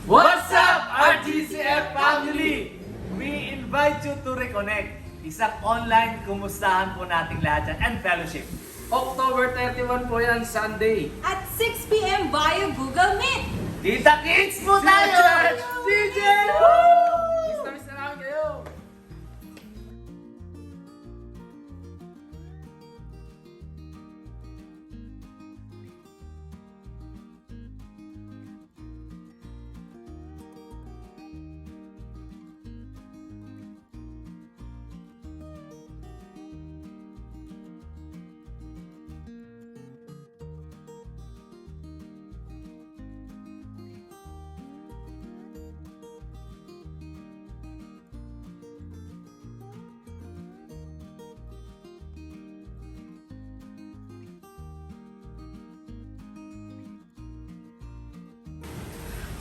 What's up, RGCF family? We invite you to reconnect. Isang online kumustahan po nating lahat dyan and fellowship. October 31 po yan, Sunday. At 6 p.m. via Google Meet. Kita kits po tayo! Church! DJ! Miss na namin kayo!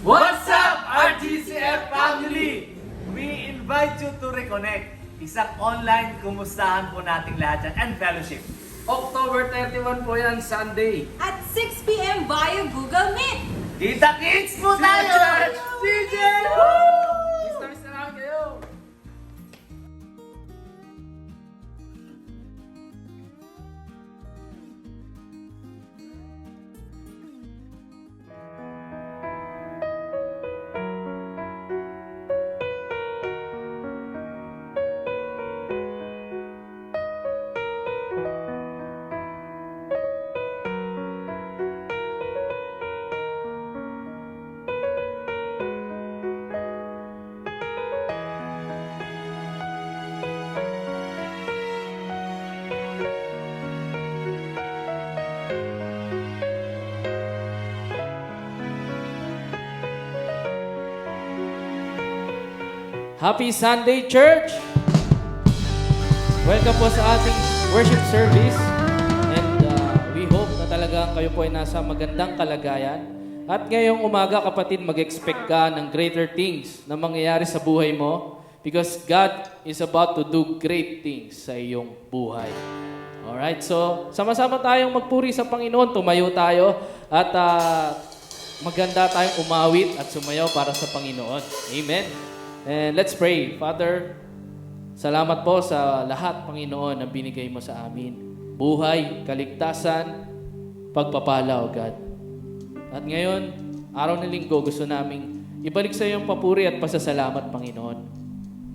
What's up, RGCF family? We invite you to reconnect. Isang online kumustahan po nating lahat dyan and fellowship. October 31 po yan, Sunday. At 6 p.m. via Google Meet. Kita kits po tayo! Church! DJ! Miss na namin kayo! Happy Sunday, Church! Welcome po sa ating worship service. And we hope na talagang kayo po ay nasa magandang kalagayan. At ngayong umaga, kapatid, mag-expect ka ng greater things na mangyayari sa buhay mo because God is about to do great things sa iyong buhay. Alright, so sama-sama tayong magpuri sa Panginoon. Tumayo tayo at maganda tayong umawit at sumayaw para sa Panginoon. Amen. And let's pray. Father, salamat po sa lahat, Panginoon, na binigay mo sa amin. Buhay, kaligtasan, pagpapala, O God. At ngayon, araw ng linggo, gusto naming ibalik sa iyong papuri at pasasalamat, Panginoon.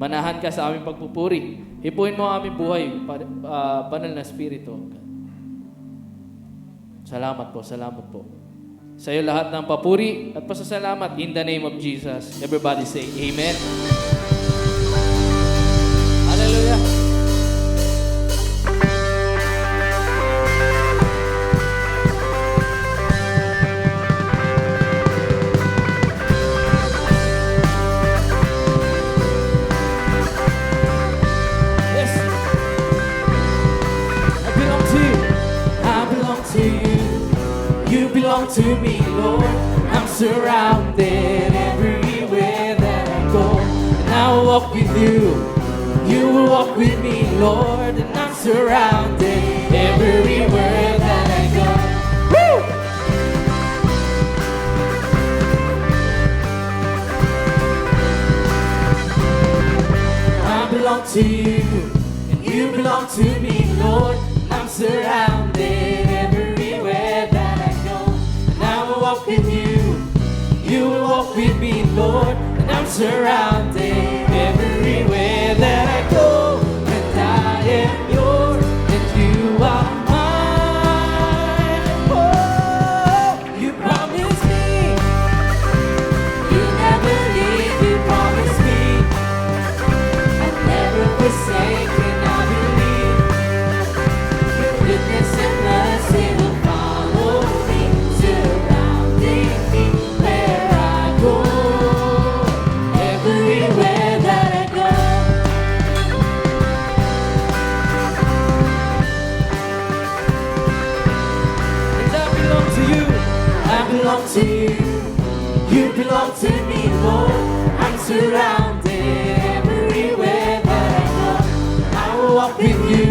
Manahan ka sa aming pagpupuri. Hipuin mo ang aming buhay, banal na Espiritu, O God. Salamat po, salamat po. Sa iyo lahat ng papuri at pasasalamat in the name of Jesus. Everybody say Amen. Hallelujah. Yes. I belong to you. I belong to you. You belong to me, Lord. I'm surrounded everywhere that I go. And I will walk with you. You will walk with me, Lord. And I'm surrounded everywhere that I go. Woo! I belong to you. And you belong to me, Lord. And I'm surrounded everywhere that I go. Walk with you, you will walk with me, Lord, and I'm surrounded everywhere that I go, and I am yours, and you are mine. Oh, you promised me, you never leave, you promised me, I'd never forsaken, I believe, your goodness and mercy will follow me, where I go, everywhere that I go. And I belong to you, I belong to you. You belong to me, Lord. I'm surrounded everywhere that I go. I will walk with you,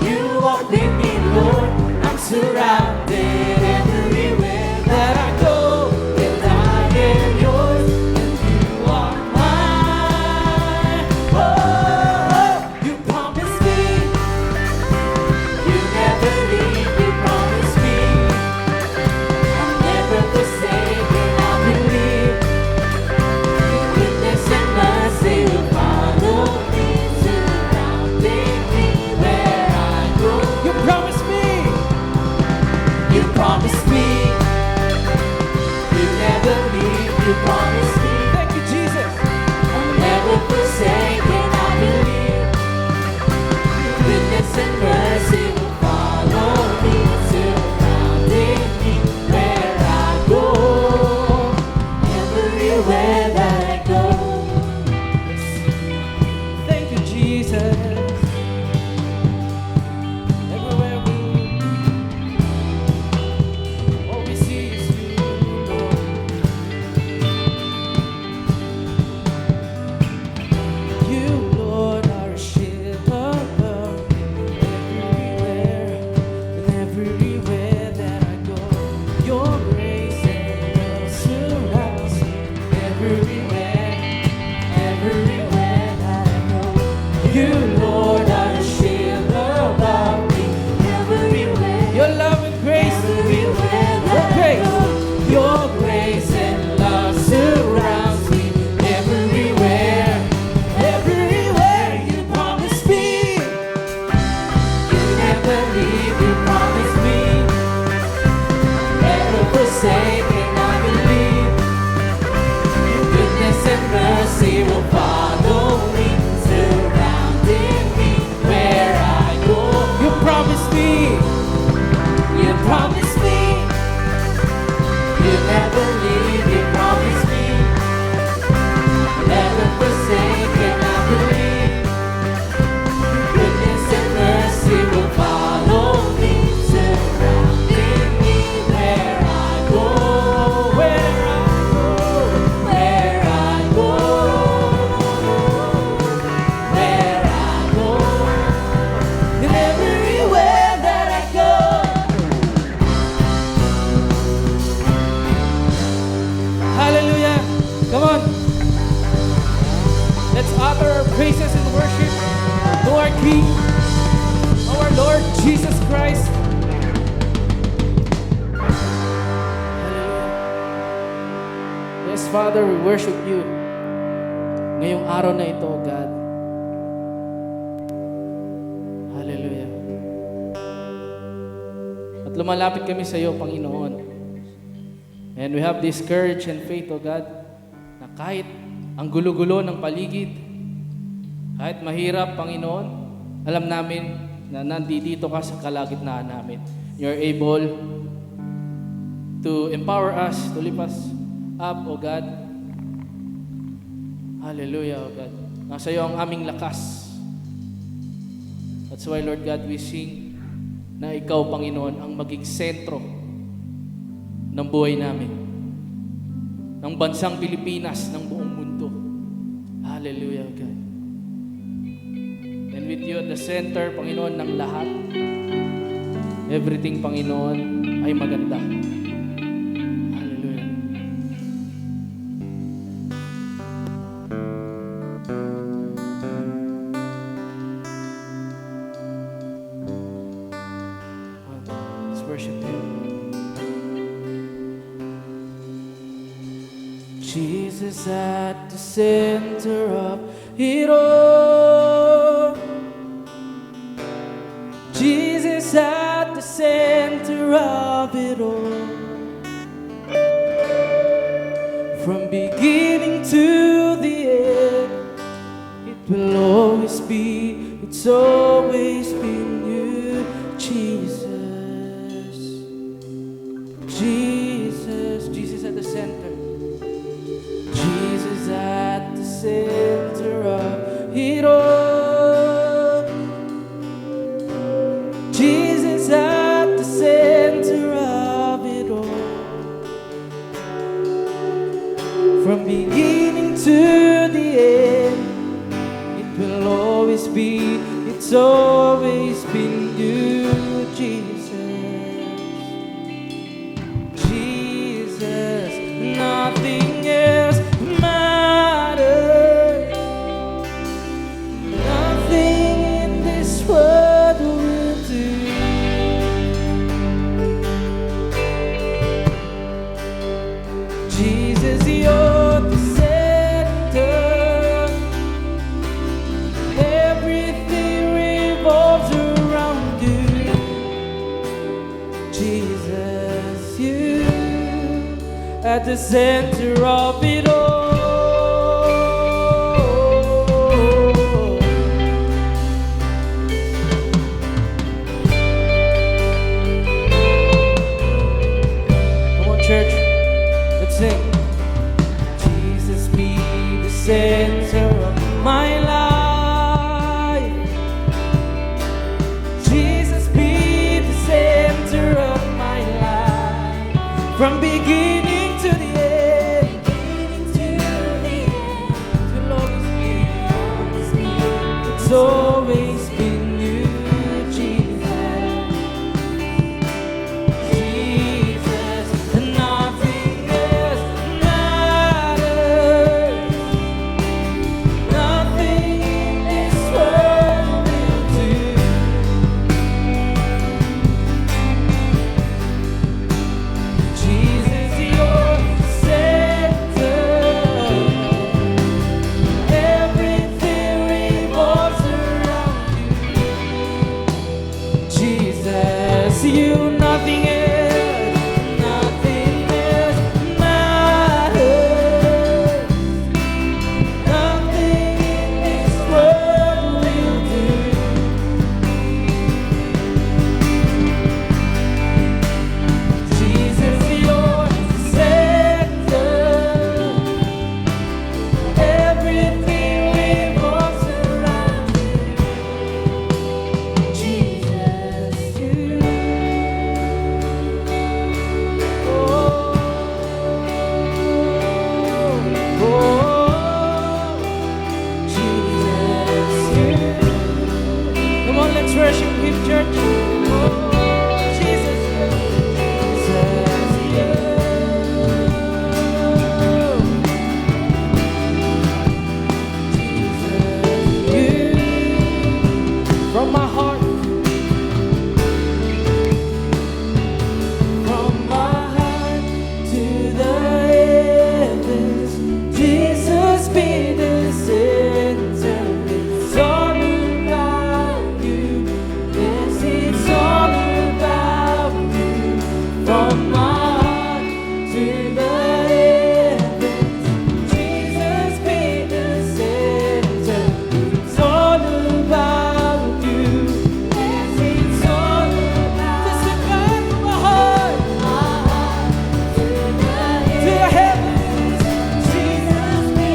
you will walk with me, Lord. I'm surrounded everywhere that I go. And I am yours. You promised me Thank you, Jesus. I'll never forsaken. I believe goodness and mercy will follow me, surrounding me where I go, everywhere that I go. Thank you, Jesus. Everywhere we look, all we see is you, Lord. You, Lord, are a shield above me everywhere and everywhere that I go. Your grace and love surrounds me everywhere, everywhere that I go. You, Lord, are a shield above me Everywhere, Your love and grace, everywhere your that I grace, go. your grace and love surrounds me everywhere, everywhere. You promised me, You never leave, you promised me. Never forsaken, I believe. Your goodness and mercy will follow me, surrounding me where I go. you promised me, You promised me. You never leave, you promised me. Never forsaken, I believe. Goodness and mercy will follow me, surrounding me where I go. where I go. Where I go. Where I go. And everywhere that I go. Hallelujah. Come on. Let's offer our praises and worship to our King, our Lord Jesus Christ. Hallelujah. Yes, Father, we worship you. Ngayong araw na ito, God. Hallelujah. At lumalapit kami sa iyo, Panginoon. And we have this courage and faith, O God, na kahit ang gulo-gulo ng paligid, kahit mahirap, Panginoon, alam namin na nandito ka sa kalagitnaan namin. You're able to empower us, to lift us up, O God. Hallelujah, O God. Nasa iyo ang aming lakas. That's why, Lord God, we sing na ikaw, Panginoon, ang maging sentro ng buhay namin, ng bansang Pilipinas, ng buong mundo. Hallelujah, God. And with you at the center, Panginoon, ng lahat, everything, Panginoon, ay maganda. Hallelujah. Let's worship Him. Jesus at the center of it all. Jesus at the center of it all. From beginning to the end, it will always be, it's always been you, Jesus. Jesus, Jesus at the center. Jesus at the center of it all. Jesus at the center of it all. From beginning to the end, it will always be, it's always been you, Jesus. Jesus, nothing else matters. Nothing in this world will do. Jesus, you're the center. Everything revolves around you. Jesus, you at the center of it all. Come on, church, let's sing. Jesus be the center of my life. Jesus be the center of my life. From beginning to the end, you'll always be. It's always been you, Jesus. Jesus, and nothing else matters. Nothing in this world will do. Jesus, you're the center. Everything revolves around you. Jesus, you, nothing else matters. Nothing in this world will do. Jesus, you're the center. Everything revolves around you. Jesus, you. Jesus, you. Come on, let's worship Him, church. Jesus, you. Jesus, you. Jesus, you. From my heart. From my heart to the heavens, Jesus be the center. It's all about you. Yes, it's all about you. From my heart to the heavens, Jesus be the center. It's all about you. Yes, it's all about this is from my heart to the heavens. Jesus be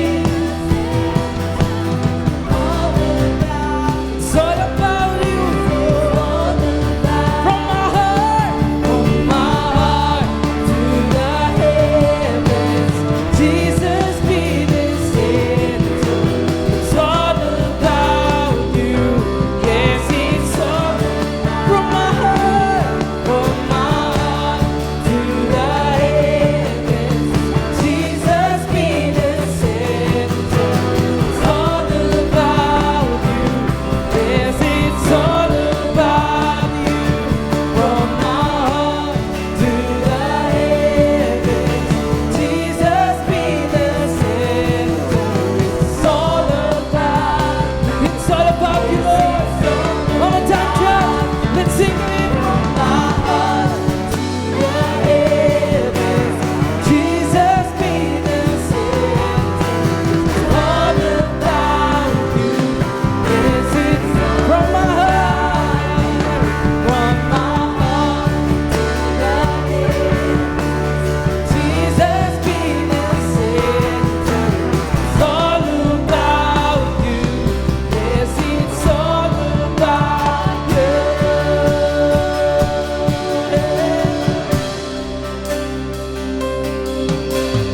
it's all about you. From my heart to the heavens, Jesus be the center. It's all about you. Yes, it's all from my heart to the heavens, Jesus be the center. It's all about you. Yes, it's all about you. From my heart to the heavens, Jesus be the center. It's all about you, Lord. One more time, church. Let's sing it. From my heart to the heavens, Jesus be the center. It's all about you. Yes, it's from my heart to the heavens, Jesus be the center. It's all about you. Yes, it's all about you.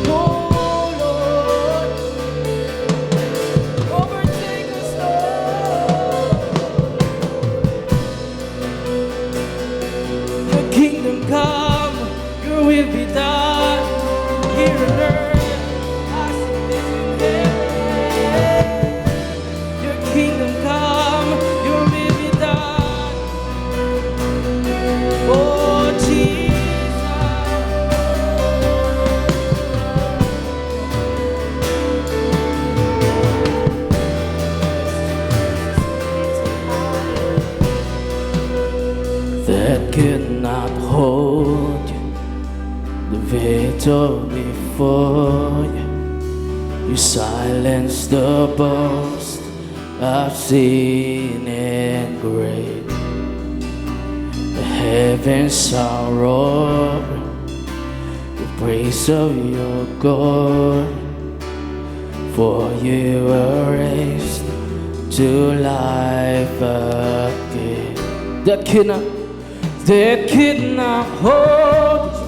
Oh Lord, overtake us, Lord. Your kingdom come, your will be done here on earth as it is in heaven. Your kingdom come, your will be done. Oh Jesus, that could not hold you. The victory before you. You silence the boast of sin and grave. The heavens are roaring the praise of your God. For you were raised to life again. That cannot hold you.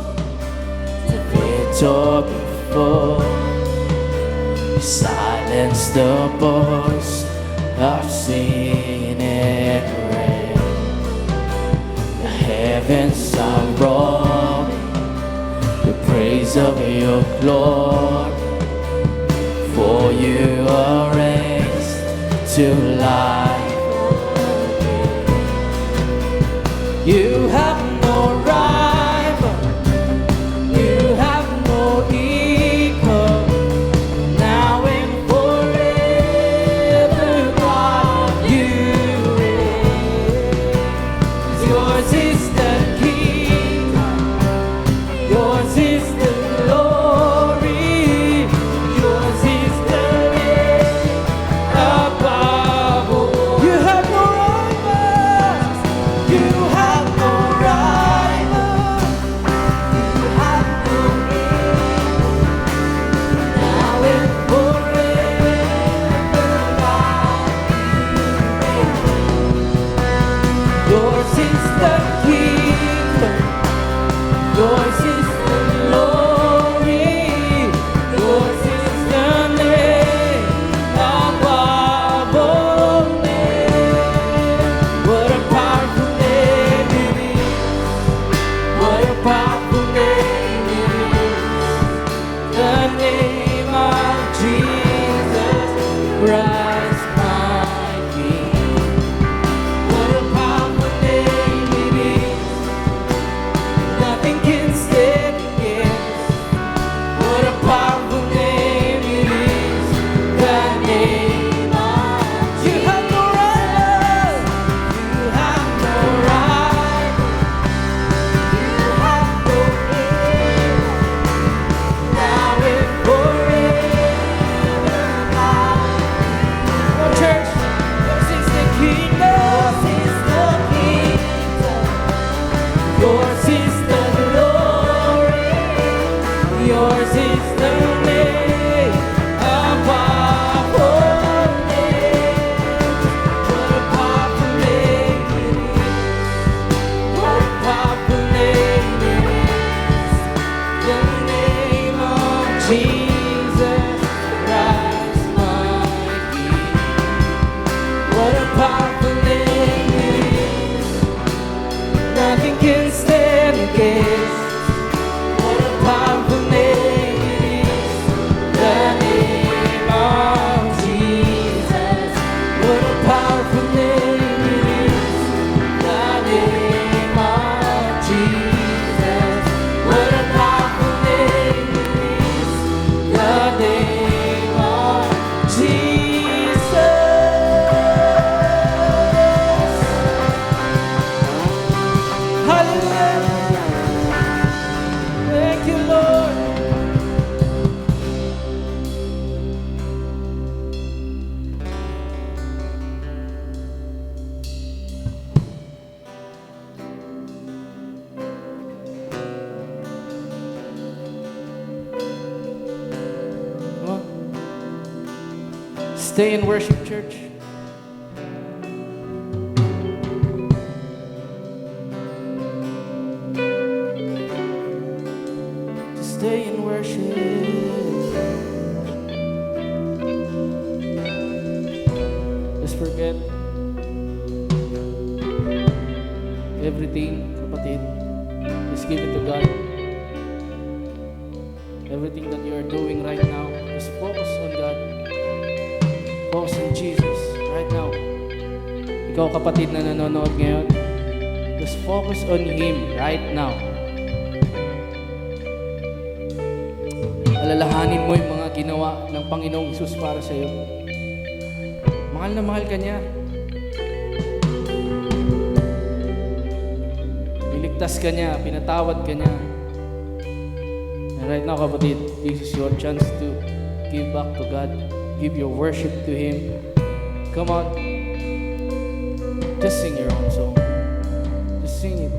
The victor before you silence the voice of sin and rain. The heavens are roaring the praise of your glory. For you are raised to life. You have no rival. You have no equal. Now and forever, God, you reign. Yours is the kingdom. Yours is the glory. Yours is the reign above all. You have no rivals. You have no rival. You have no equal. Now and forever, God, yours is the kingdom. Yours is the glory. Yours is the name above all names. What a powerful name it is. What a powerful name it is. The name of Jesus Christ, my King. What a powerful name it is. Nothing can stand against. What a powerful name it is. The name of You have no rival. You have no rival. You have no equal. Now and forever, God. Oh, church, yours is the kingdom. Yours is the glory. Yours is the name above all names. What a powerful name it is. What a powerful name it is. The name of Jesus Christ, my King. What a powerful name it is. Nothing can stand against. What a powerful name it is. The name of Jesus. What a powerful name it is. The name of Jesus. What a powerful name it is. The name of Jesus. Hallelujah. Thank you, Lord. Come on. Stay in worship, church. Stay in worship. Just forget everything, kapatid. Just give it to God. Everything that you are doing right now, just focus on God. Focus on Jesus right now. Ikaw, kapatid na nanonood ngayon, just focus on Him right now. Alalahanin mo yung mga ginawa ng Panginoong Hesus para sa iyo. Mahal na mahal ka niya. Niligtas ka niya, pinatawad ka niya. And right now, kapatid, this is your chance to give back to God. Give your worship to Him. Come on. Just sing your own song. Just sing it.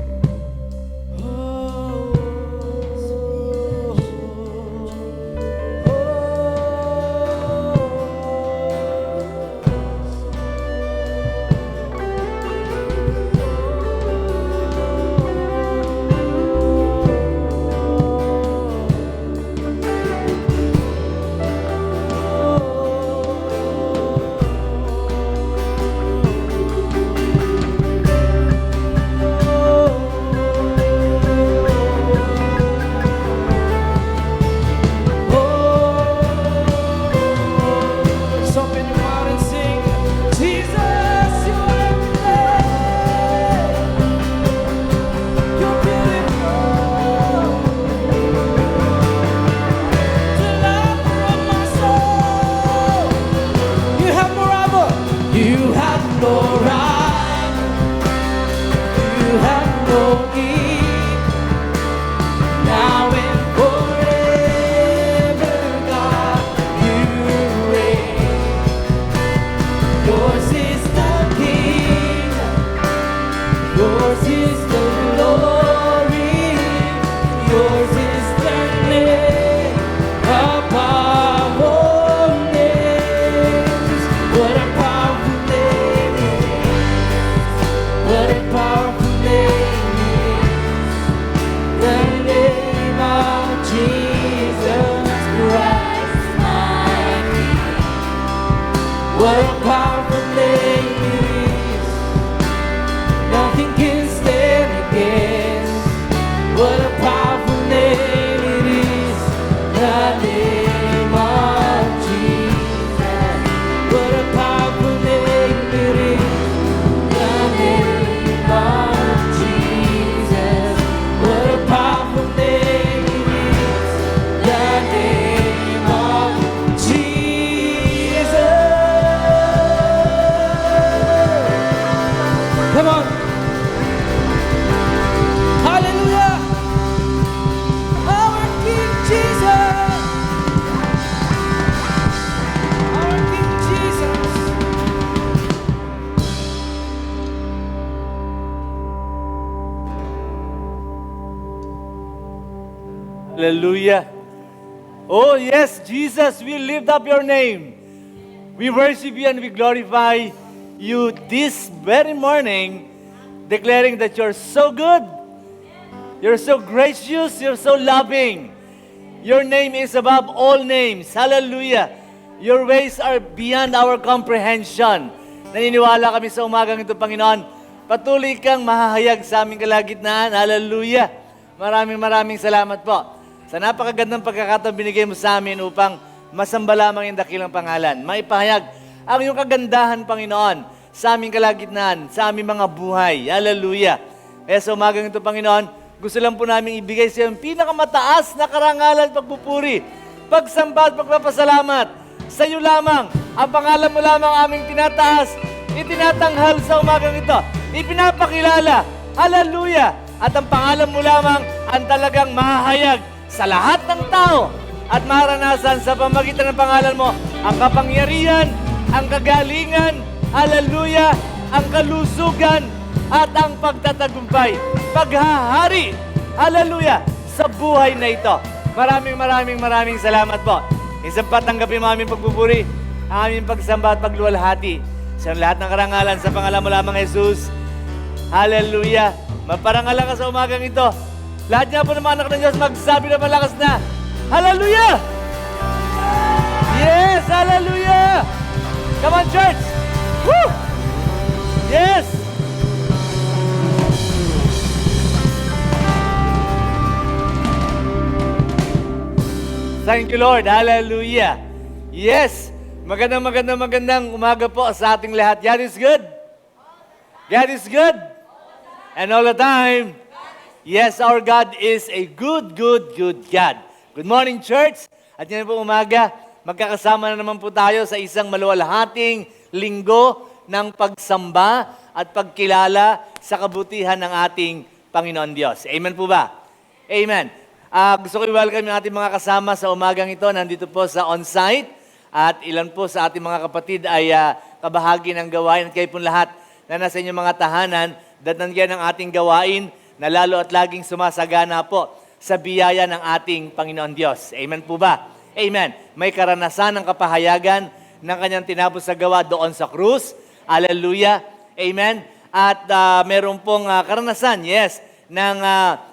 Hallelujah. Oh yes, Jesus, we lift up your name. We worship you and we glorify you this very morning, declaring that you're so good, you're so gracious, you're so loving. Your name is above all names. Hallelujah. Your ways are beyond our comprehension. Naniniwala kami sa umagang ito, Panginoon. Patuloy kang mahahayag sa aming kalagitnaan. Hallelujah. Maraming salamat po sa napakagandang pagkakataon binigay mo sa amin upang masamba lamang yung dakilang pangalan. Maipahayag ang iyong kagandahan, Panginoon, sa aming kalagitnaan, sa aming mga buhay. Hallelujah. Kaya sa umagang ito, Panginoon, gusto lang po namin ibigay sa iyo ang pinakamataas na karangalan, pagpupuri, pagsamba at pagpapasalamat. Sa iyo lamang, ang pangalan mo lamang aming tinataas, itinatanghal sa umagang ito, ipinapakilala. Hallelujah. At ang pangalan mo lamang ang talagang mahahayag sa lahat ng tao at maranasan sa pamagitan ng pangalan mo ang kapangyarihan, ang kagalingan, hallelujah, ang kalusugan at ang pagtatagumpay, paghahari, hallelujah, sa buhay na ito. Maraming salamat po. Isang patanggapin mo aming pagpupuri, ang aming pagsamba at pagluwalhati sa lahat ng karangalan sa pangalan mo lamang, Jesus. Hallelujah. Maparangalan ka sa umagang ito. Lahat niya po ng mga anak ng Diyos magsabi na malakas na, hallelujah! Yes, hallelujah! Come on, church! Woo! Yes! Thank you, Lord. Hallelujah. Yes! Magandang umaga po sa ating lahat. God is good. God is good. And all the time, yes, our God is a good God. Good morning, church. At yan po umaga, magkakasama na naman po tayo sa isang maluwalhating linggo ng pagsamba at pagkilala sa kabutihan ng ating Panginoon Diyos. Amen po ba? Amen. Gusto ko i-welcome yung ating mga kasama sa umagang ito. Nandito po sa on-site. At ilan po sa ating mga kapatid ay kabahagi ng gawain. At kayo po lahat na nasa inyong mga tahanan, datnan ang ating gawain na lalo at laging sumasagana po sa biyaya ng ating Panginoon Diyos. Amen po ba? Amen. May karanasan ng kapahayagan ng kanyang tinapos sa gawa doon sa krus. Hallelujah. Amen. At meron pong karanasan, yes, ng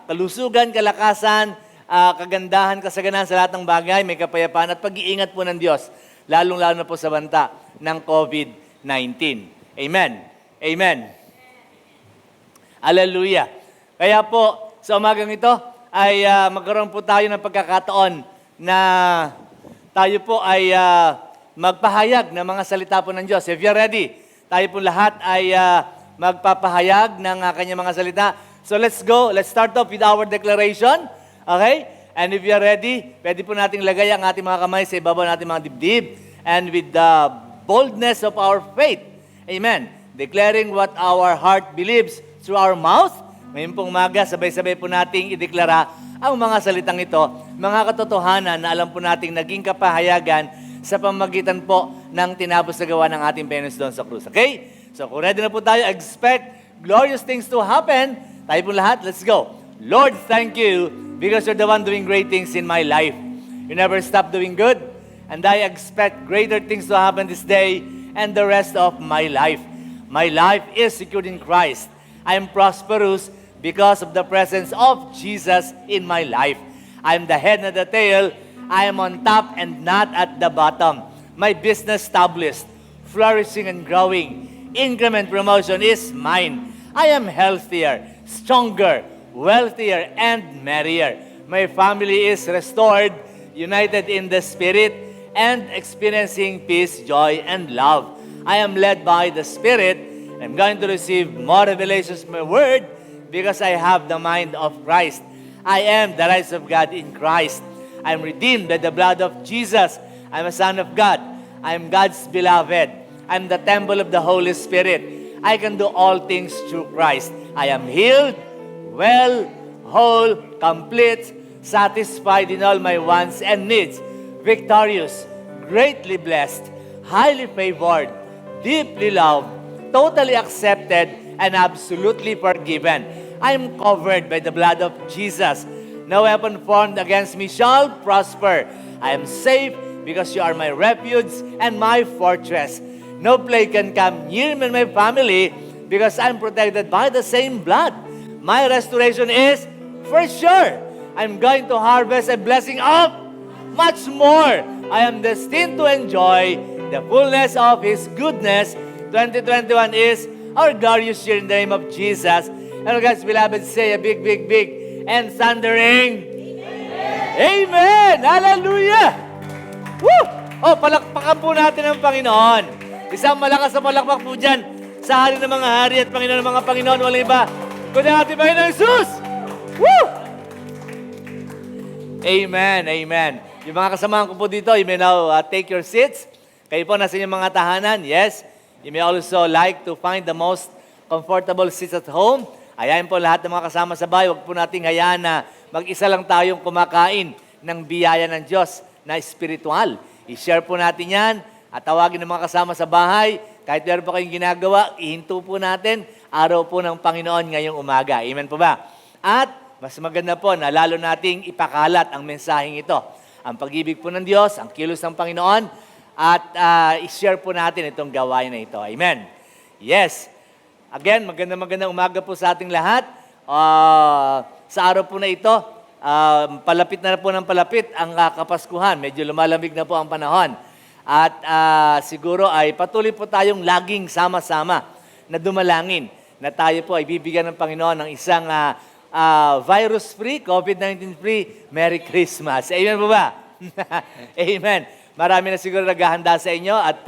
kalusugan, kalakasan, kagandahan, kasaganan sa lahat ng bagay, may kapayapaan at pag-iingat po ng Diyos, lalong-lalo na po sa banta ng COVID-19. Amen. Amen. Hallelujah. Kaya po, sa umagang ito, ay magkaroon po tayo ng pagkakataon na tayo po ay magpahayag ng mga salita po ng Diyos. If you're ready, tayo po lahat ay magpapahayag ng kanyang mga salita. So let's go. Let's start off with our declaration. Okay? And if you're ready, pwede po nating lagay ang ating mga kamay sa ibabaw nating mga dibdib and with the boldness of our faith. Amen. Declaring what our heart believes through our mouth. Ngayon pong umaga, sabay-sabay po nating ideklara ang mga salitang ito, mga katotohanan na alam po nating naging kapahayagan sa pamagitan po ng tinapos na gawa ng ating Panginoon doon sa krus. Okay? So kung ready na po tayo, expect glorious things to happen. Tayo po lahat, let's go. Lord, thank you because you're the one doing great things in my life. You never stop doing good, and I expect greater things to happen this day and the rest of my life. My life is secured in Christ. I am prosperous because of the presence of Jesus in my life. I am the head, not the tail. I am on top and not at the bottom. My business established, flourishing and growing. Increment promotion is mine. I am healthier, stronger, wealthier, and merrier. My family is restored, united in the Spirit, and experiencing peace, joy, and love. I am led by the Spirit. I'm going to receive more revelations from my word because I have the mind of Christ. I am the rights of God in Christ. I am redeemed by the blood of Jesus. I'm a son of God. I am God's beloved. I'm the temple of the Holy Spirit. I can do all things through Christ. I am healed, well, whole, complete, satisfied in all my wants and needs, victorious, greatly blessed, highly favored, deeply loved, totally accepted, and absolutely forgiven. I am covered by the blood of Jesus. No weapon formed against me shall prosper. I am safe because you are my refuge and my fortress. No plague can come near me and my family because I'm protected by the same blood. My restoration is for sure. I'm going to harvest a blessing of much more. I am destined to enjoy the fullness of His goodness. 2021 is our glorious year in the name of Jesus. And guys, beloved, say a big, big, big and thundering Amen! Amen! Hallelujah! Woo! Oh, palakpakan po natin ang Panginoon. Isang malakas na palakpak po dyan sa hari ng mga hari at Panginoon ng mga Panginoon. Walang iba. Kundi ating Panginoon Jesus! Woo! Amen, amen. Yung mga kasamahan ko po dito, you may now take your seats. Kayo po nasa inyong mga tahanan. Yes, you may also like to find the most comfortable seats at home. Ayayin po lahat ng mga kasama sa bahay. Huwag po nating hayaan na mag-isa lang tayong kumakain ng biyaya ng Diyos na espiritual. I-share po natin yan at tawagin ng mga kasama sa bahay. Kahit meron pa kayong ginagawa, ihinto po natin araw po ng Panginoon ngayong umaga. Amen po ba? At mas maganda po na lalo nating ipakalat ang mensaheng ito. Ang pag-ibig po ng Diyos, ang kilos ng Panginoon, at i-share po natin itong gawain na ito. Amen. Yes. Again, magandang umaga po sa ating lahat. Sa araw po na ito, palapit na po ng palapit ang Kapaskuhan. Medyo lumalamig na po ang panahon. At siguro ay patuloy po tayong laging sama-sama na dumalangin na tayo po ay bibigyan ng Panginoon ng isang virus-free, COVID-19-free Merry Christmas. Amen po ba? Amen. Marami na siguro naghahanda sa inyo at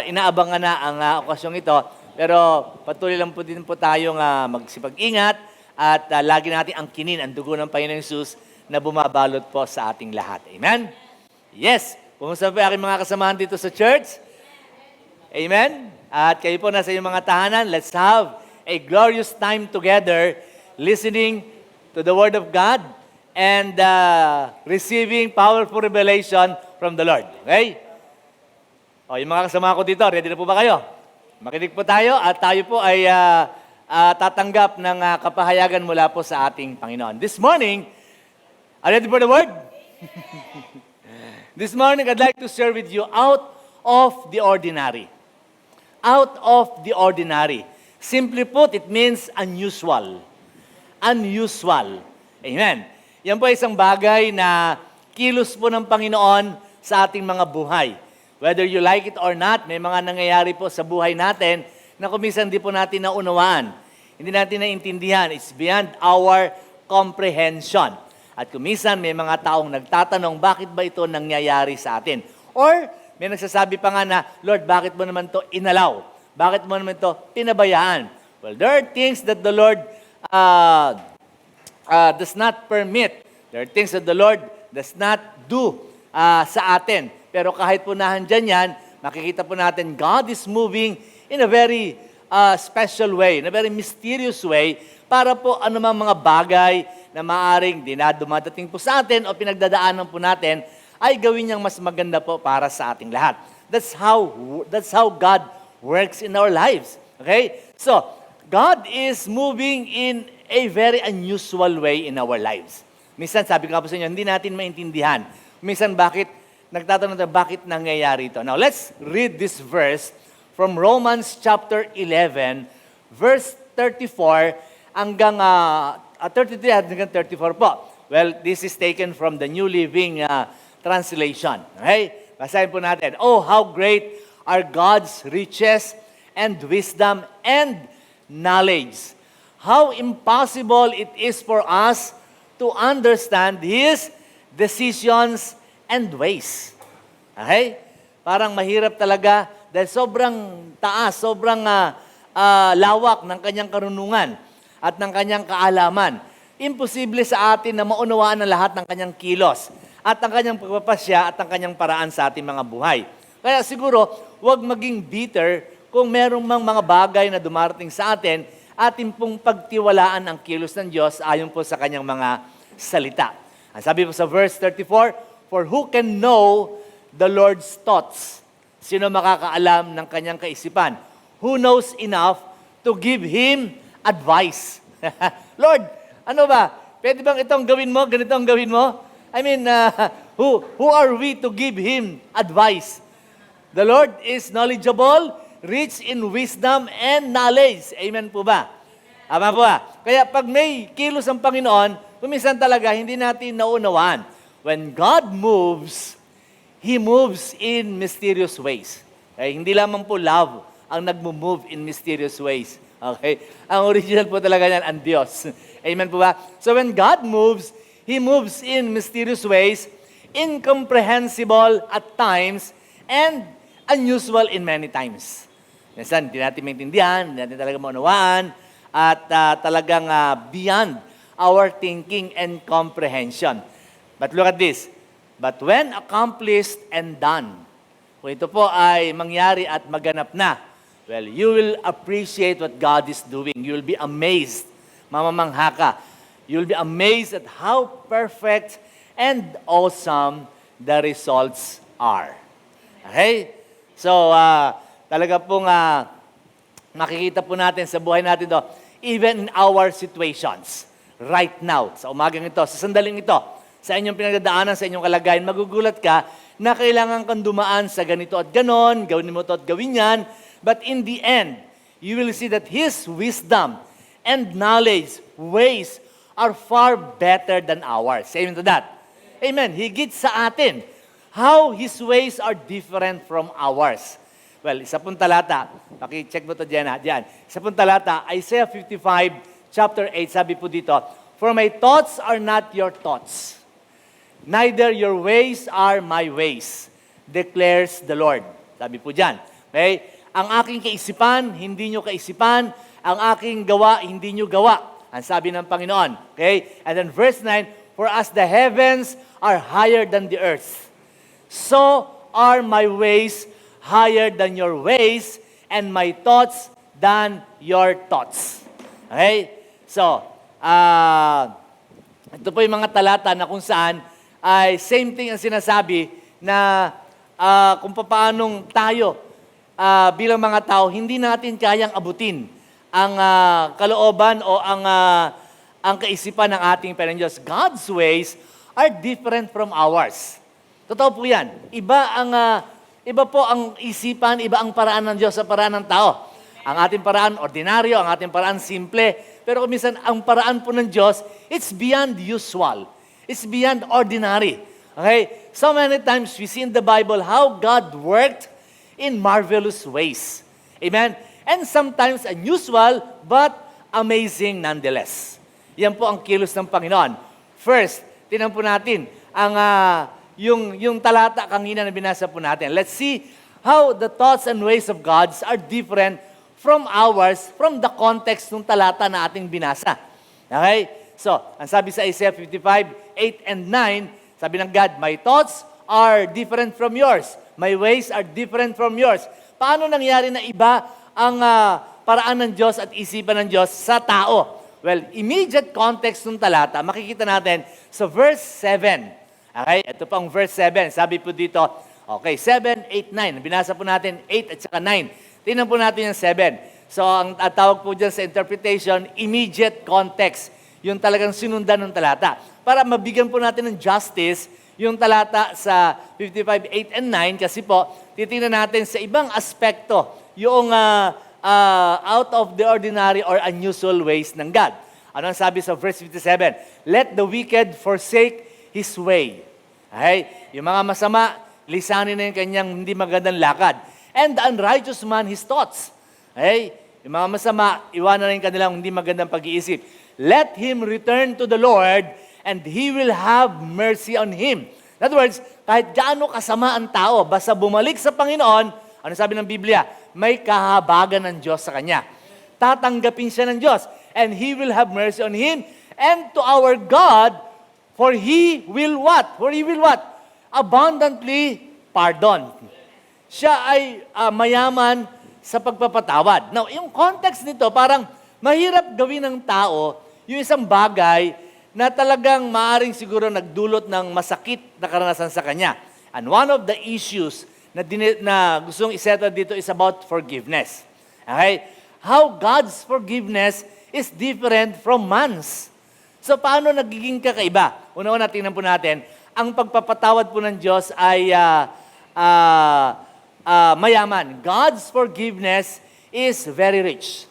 inaabangan na ang okasyong ito. Pero patuloy lang po din po tayong magsipag-ingat at lagi natin angkinin ang dugo ng Panginoon Jesus na bumabalot po sa ating lahat. Amen? Yes. Kumusta po aking mga kasamahan dito sa church? Amen? At kayo po nasa inyong mga tahanan, let's have a glorious time together listening to the Word of God and receiving powerful revelation from the Lord. Okay? O, yung mga kasama ko dito, ready na po ba kayo? Makinig po tayo at tayo po ay tatanggap ng kapahayagan mula po sa ating Panginoon. This morning, are you ready for the Word? This morning, I'd like to share with you out of the ordinary. Out of the ordinary. Simply put, it means unusual. Unusual. Amen. Yan po ay isang bagay na kilos po ng Panginoon sa ating mga buhay. Whether you like it or not, may mga nangyayari po sa buhay natin na kuminsan di po natin naunawaan. Hindi natin naintindihan. It's beyond our comprehension. At kuminsan may mga taong nagtatanong, bakit ba ito nangyayari sa atin? Or may nagsasabi pa nga na, Lord, bakit mo naman ito inalaw? Bakit mo naman ito pinabayaan? Well, there are things that the Lord does not permit. There are things that the Lord does not do sa atin. Pero kahit po nahandyan yan, makikita po natin God is moving in a very special way, in a very mysterious way, para po anumang mga bagay na maaring dinadumadating po sa atin o pinagdadaanan po natin, ay gawin niyang mas maganda po para sa ating lahat. That's how God works in our lives. Okay? So, God is moving in a very unusual way in our lives. Minsan, sabi ko nga po sa inyo, hindi natin maintindihan. Minsan, nagtatanong tayo, bakit nangyayari ito? Now, let's read this verse from Romans chapter 11, verse 34 hanggang 33 hanggang 34 po. Well, this is taken from the New Living Translation. Okay? Basahin po natin. Oh, how great are God's riches and wisdom and knowledge. How impossible it is for us to understand His decisions and ways. Okay? Parang mahirap talaga dahil sobrang taas, sobrang lawak ng kanyang karunungan at ng kanyang kaalaman. Imposible sa atin na maunawaan ang lahat ng kanyang kilos at ang kanyang pagpapasya at ang kanyang paraan sa ating mga buhay. Kaya siguro, huwag maging bitter kung merong mga bagay na dumarating sa atin, atin pong pagtiwalaan ang kilos ng Diyos ayon po sa kanyang mga salita. Ang sabi po sa verse 34, for who can know the Lord's thoughts? Sino makakaalam ng kanyang kaisipan? Who knows enough to give Him advice? Lord, ano ba? Pwede bang itong gawin mo? Ganito ang gawin mo? I mean, who are we to give Him advice? The Lord is knowledgeable, rich in wisdom and knowledge. Amen po ba? Tama po ba? Kaya pag may kilos ang Panginoon, kuminsan talaga hindi natin naunawaan. When God moves, He moves in mysterious ways. Okay? Hindi lamang po love ang nagmo-move in mysterious ways. Okay? Ang original po talaga yan, ang Diyos. Amen po ba? So when God moves, He moves in mysterious ways, incomprehensible at times, and unusual in many times. Minsan, hindi natin maintindihan, hindi natin talaga maunawaan, at talagang beyond our thinking and comprehension. But look at this. But when accomplished and done, kung ito po ay mangyari at maganap na, well, you will appreciate what God is doing. You will be amazed. Mamamangha ka. You will be amazed at how perfect and awesome the results are. Okay? So, talaga pong makikita po natin sa buhay natin to, even in our situations, right now, sa umagang ito, sa sandaling ito, sa inyong pinagdadaanan, sa inyong kalagayan, magugulat ka na kailangan kang dumaan sa ganito at ganon, gawin mo ito at gawin yan, but in the end, you will see that His wisdom and knowledge, ways, are far better than ours. Amen to that? Amen. Higit sa atin. How His ways are different from ours. Well, isa pong talata, paki-check mo ito dyan. Isa pong talata, Isaiah 55, chapter 8, sabi po dito, for my thoughts are not your thoughts, neither your ways are my ways, declares the Lord. Sabi po dyan. Okay? Ang aking kaisipan, hindi nyo kaisipan. Ang aking gawa, hindi nyo gawa. Ang sabi ng Panginoon. Okay? And then verse 9, for as the heavens are higher than the earth, so are my ways higher than your ways, and my thoughts than your thoughts. Okay? So, Ito po yung mga talata na kung saan ay same thing ang sinasabi na kung paanong tayo bilang mga tao, hindi natin kayang abutin ang kalooban o ang kaisipan ng ating Panginoon Diyos. God's ways are different from ours. Totoo po yan. Iba po ang isipan, iba ang paraan ng Diyos sa paraan ng tao. Ang ating paraan ordinaryo, ang ating paraan simple. Pero kung minsan, ang paraan po ng Diyos, it's beyond usual. It's beyond ordinary. Okay? So many times we see in the Bible how God worked in marvelous ways. Amen? And sometimes unusual, but amazing nonetheless. Yan po ang kilos ng Panginoon. First, tingnan po natin ang yung talata kanina na binasa po natin. Let's see how the thoughts and ways of God are different from ours, from the context ng talata na ating binasa. Okay? So, ang sabi sa Isaiah 55:8 and 9, sabi ng God, my thoughts are different from yours. My ways are different from yours. Paano nangyari na iba ang paraan ng Diyos at isipan ng Diyos sa tao? Well, immediate context ng talata, makikita natin sa verse 7. Okay, ito pang verse 7. Sabi po dito, okay, 7, 8, 9. Binasa po natin 8 at saka 9. Tingnan po natin yung 7. So, ang tawag po dyan sa interpretation, immediate context. Yung talagang sinundan ng talata. Para mabigyan po natin ng justice, yung talata sa 55, 8, and 9, kasi po, titingnan natin sa ibang aspekto, yung out of the ordinary or unusual ways ng God. Ano ang sabi sa verse 57? Let the wicked forsake his way. Okay? Yung mga masama, lisanin na yung kanyang hindi magandang lakad. And the unrighteous man, his thoughts. Okay? Yung mga masama, iwanan na yung kanilang hindi magandang pag-iisip. Let him return to the Lord, and He will have mercy on him. In other words, kahit gaano kasama ang tao, basta bumalik sa Panginoon, ano sabi ng Biblia? May kahabagan ng Diyos sa kanya. Tatanggapin siya ng Diyos, and He will have mercy on him. And to our God, for He will what? For He will what? Abundantly pardon. Siya ay mayaman sa pagpapatawad. Now, yung context nito, parang mahirap gawin ng tao yung isang bagay na talagang maaring siguro nagdulot ng masakit na karanasan sa kanya. And one of the issues na gustong isettle dito is about forgiveness. Okay? How God's forgiveness is different from man's. So, paano nagiging kakaiba? Una-una, tingnan po natin, ang pagpapatawad po ng Diyos ay mayaman. God's forgiveness is very rich.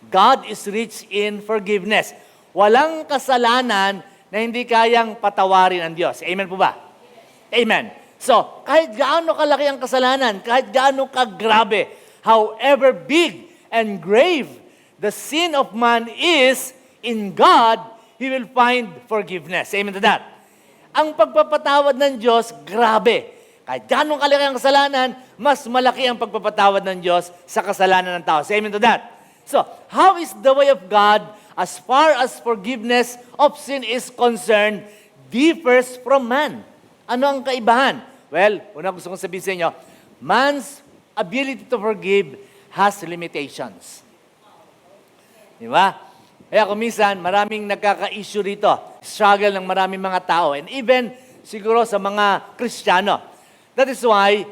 God is rich in forgiveness. Walang kasalanan na hindi kayang patawarin ng Diyos. Amen po ba? Amen. So, kahit gaano kalaki ang kasalanan, kahit gaano kagrabe, however big and grave the sin of man is, in God, He will find forgiveness. Amen to that. Ang pagpapatawad ng Diyos, grabe. Kahit gaano kalaki ang kasalanan, mas malaki ang pagpapatawad ng Diyos sa kasalanan ng tao. Say amen to that. So, how is the way of God as far as forgiveness of sin is concerned differs from man? Ano ang kaibahan? Well, una gusto kong sabihin sa inyo, man's ability to forgive has limitations. Di ba? Kaya kung minsan, maraming nagkaka-issue rito. Struggle ng maraming mga tao. And even, siguro sa mga Kristiyano. That is why,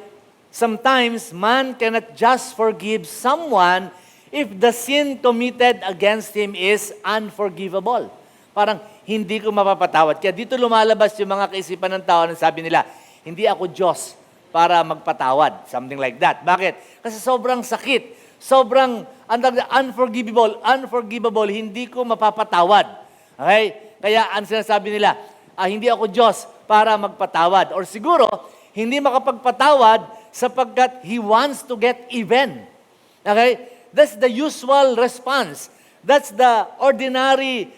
sometimes, man cannot just forgive someone if the sin committed against him is unforgivable. Parang, hindi ko mapapatawad. Kaya dito lumalabas yung mga kaisipan ng tao na sabi nila, hindi ako Diyos para magpatawad. Something like that. Bakit? Kasi sobrang sakit. Sobrang unforgivable, hindi ko mapapatawad. Okay? Kaya ang sinasabi nila, hindi ako Diyos para magpatawad. Or siguro, hindi makapagpatawad sapagkat He wants to get even. Okay? That's the usual response. That's the ordinary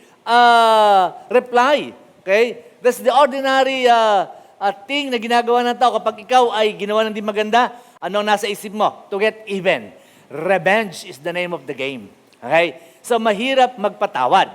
reply. Okay? That's the ordinary thing na ginagawa ng tao. Kapag ikaw ay ginawa ng di maganda, anong nasa isip mo? To get even. Revenge is the name of the game. Okay? So, mahirap magpatawad.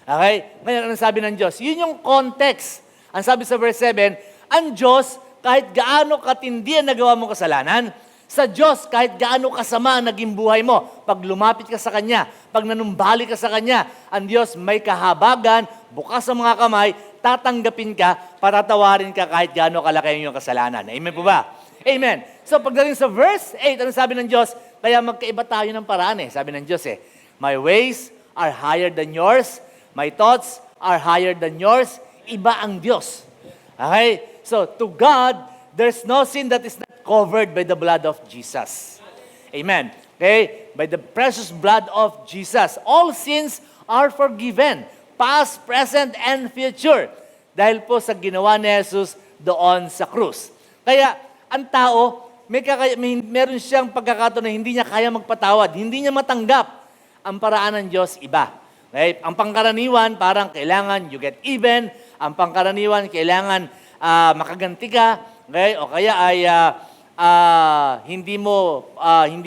Okay? Ngayon, anong sabi ng Diyos? Yun yung context. Ang sabi sa verse 7, ang Diyos, kahit gaano katindi ang nagawa mong kasalanan, sa Diyos, kahit gaano kasama ang naging buhay mo, pag lumapit ka sa Kanya, pag nanumbali ka sa Kanya, ang Diyos may kahabagan, bukas ang mga kamay, tatanggapin ka, patatawarin ka kahit gaano kalaki yung kasalanan. Amen po ba? Amen. So pagdating sa verse 8, ano sabi ng Diyos? Kaya magkaiba tayo ng paraan Sabi ng Diyos my ways are higher than yours, my thoughts are higher than yours. Iba ang Diyos. Okay? So to God, there's no sin that is not covered by the blood of Jesus. Amen. Okay? By the precious blood of Jesus, all sins are forgiven. Past, present, and future. Dahil po sa ginawa ni Jesus doon sa krus. Kaya, ang tao, meron siyang pagkakataon na hindi niya kaya magpatawad. Hindi niya matanggap. Ang paraan ng Diyos, iba. Okay? Ang pangkaraniwan, parang kailangan you get even. Ang pangkaraniwan, kailangan makaganti ka. Okay? O kaya ay hindi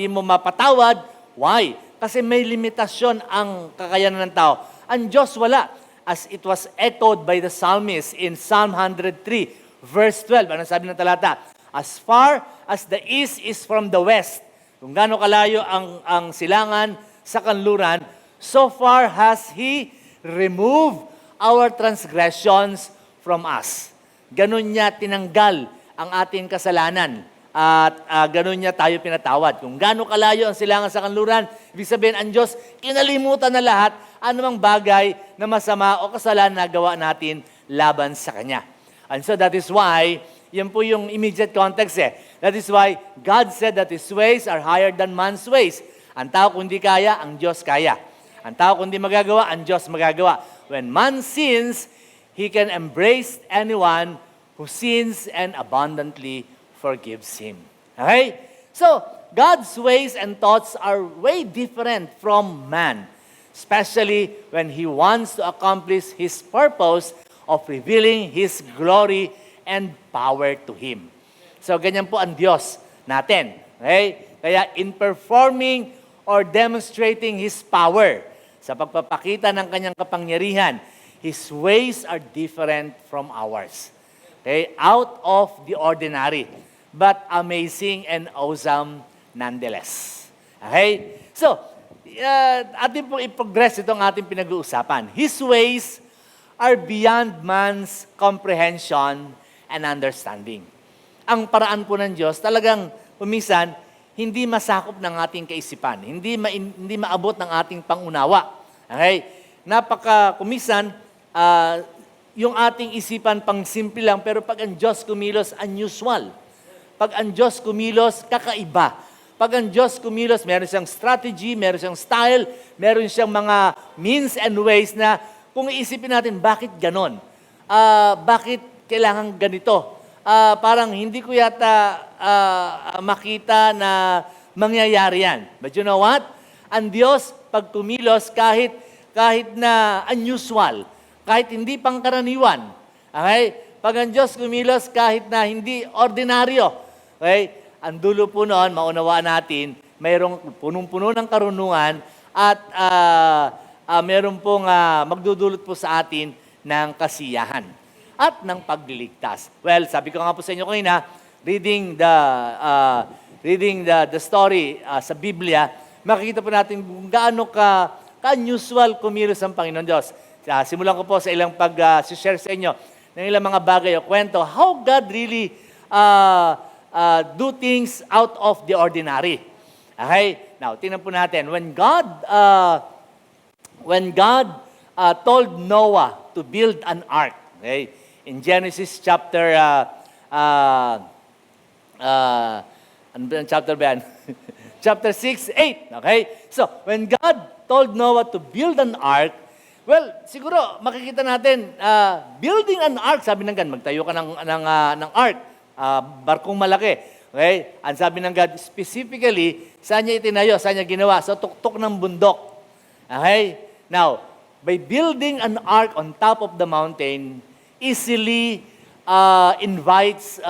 mo mapatawad. Why? Kasi may limitasyon ang kakayanan ng tao. Ang Diyos wala. As it was echoed by the psalmist in Psalm 103, verse 12. Ano sabi ng talata? As far as the east is from the west, kung gaano kalayo ang silangan sa kanluran, so far has He removed our transgressions from us. Ganon niya tinanggal ang ating kasalanan. At ganun niya tayo pinatawad. Kung gaano kalayo ang silangan sa kanluran, ibig sabihin ang Diyos, kinalimutan na lahat anumang bagay na masama o kasalanan na gawa natin laban sa Kanya. And so that is why, yan po yung immediate context That is why God said that His ways are higher than man's ways. Ang tao kung di kaya, ang Diyos kaya. Ang tao kung di magagawa, ang Diyos magagawa. When man sins, he can embrace anyone who sins and abundantly forgives him. Okay? So, God's ways and thoughts are way different from man, especially when He wants to accomplish His purpose of revealing His glory and power to Him. So, ganyan po ang Diyos natin. Okay? Kaya, in performing or demonstrating His power, sa pagpapakita ng Kanyang kapangyarihan, His ways are different from ours. Okay? Out of the ordinary, but amazing and awesome nonetheless. Okay? So, atin pong i-progress itong ating pinag-uusapan. His ways are beyond man's comprehension and understanding. Ang paraan po ng Diyos, talagang kumisan, hindi masakop ng ating kaisipan. Hindi maabot ng ating pangunawa. Okay? Kumisan, yung ating isipan pang simple lang, pero pag ang Diyos kumilos, unusual. Pag ang Diyos kumilos, kakaiba. Pag ang Diyos kumilos, meron siyang strategy, meron siyang style, meron siyang mga means and ways na kung iisipin natin, bakit ganon? Bakit kailangan ganito? Parang hindi ko yata makita na mangyayari yan. But you know what? Ang Diyos, pag kumilos, kahit na unusual, kahit hindi pangkaraniwan, okay? Pag ang Diyos kumilos, kahit na hindi ordinaryo, okay? Ang dulo po noon, maunawaan natin, mayroong punong-puno ng karunungan at mayroong pong magdudulot po sa atin ng kasiyahan at ng pagliligtas. Well, sabi ko nga po sa inyo kanina, reading the story sa Biblia, makikita po natin kung gaano ka-unusual kumilos ang Panginoon Diyos. Simulan ko po sa ilang pag-share sa inyo ng ilang mga bagay o kwento, how God really do things out of the ordinary. Okay? Now, tingnan po natin. When God told Noah to build an ark, okay? In Genesis chapter, ano ba yung chapter ba yan? Chapter 6, 8. Okay? So, when God told Noah to build an ark, well, siguro makikita natin, building an ark, sabi ng God, magtayo ka ng ark, barkong malaki. Okay? Ang sabi ng God, specifically, saan niya itinayo, saan niya ginawa? Sa tuktok ng bundok. Okay? Now, by building an ark on top of the mountain, easily invites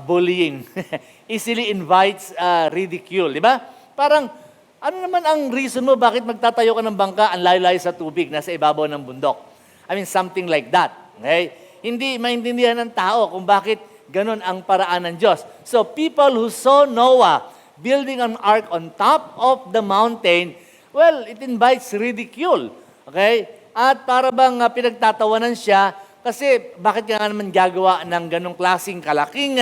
bullying. Easily invites ridicule. Di ba? Parang, ano naman ang reason mo bakit magtatayo ka ng bangka ang layo-layo sa tubig, nasa ibabaw ng bundok? I mean, something like that. Okay? Hindi maintindihan ng tao kung bakit ganun ang paraan ng Diyos. So, people who saw Noah building an ark on top of the mountain, well, it invites ridicule. Okay? At para bang pinagtatawanan siya, kasi bakit ka nga naman gagawa ng ganong klaseng kalaking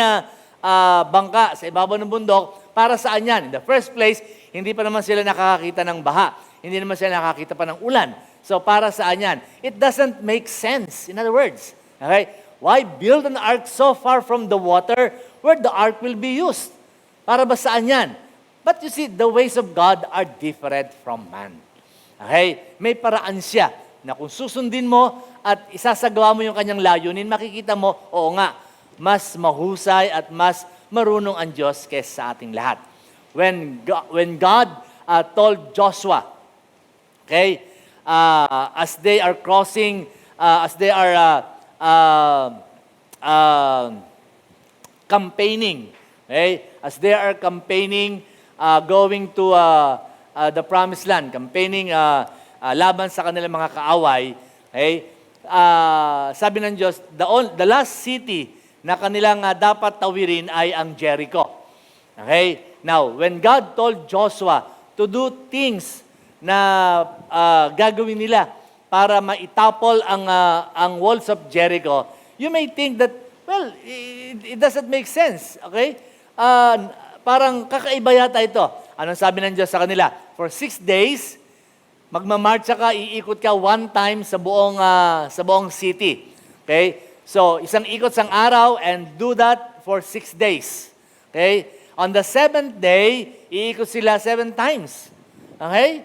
bangka sa ibabaw ng bundok? Para saan yan? In the first place, hindi pa naman sila nakakakita ng baha. Hindi naman sila nakakita pa ng ulan. So para saan yan? It doesn't make sense. In other words, okay? Why build an ark so far from the water where the ark will be used? Para ba saan yan? But you see, the ways of God are different from man. Okay? May paraan siya na kung susundin mo at isasagawa mo yung kanyang layunin, makikita mo, oo nga, mas mahusay at mas marunong ang Diyos kaysa sa ating lahat. When God told Joshua, okay, as they are crossing, as they are campaigning, okay, as they are campaigning, going to the promised land, campaigning laban sa kanilang mga kaaway, okay, sabi ng Diyos, the last city na kanilang dapat tawirin ay ang Jericho. Okay? Now, when God told Joshua to do things na gagawin nila para maitapol ang walls of Jericho, you may think that, well, it doesn't make sense. Okay? Parang kakaiba yata ito. Anong sabi ng Diyos sa kanila? For 6 days, magmamarcha ka, iikot ka one time sa buong city. Okay? So, isang ikot sang araw and do that for 6 days. Okay? On the 7th day, iikot sila 7 times. Okay?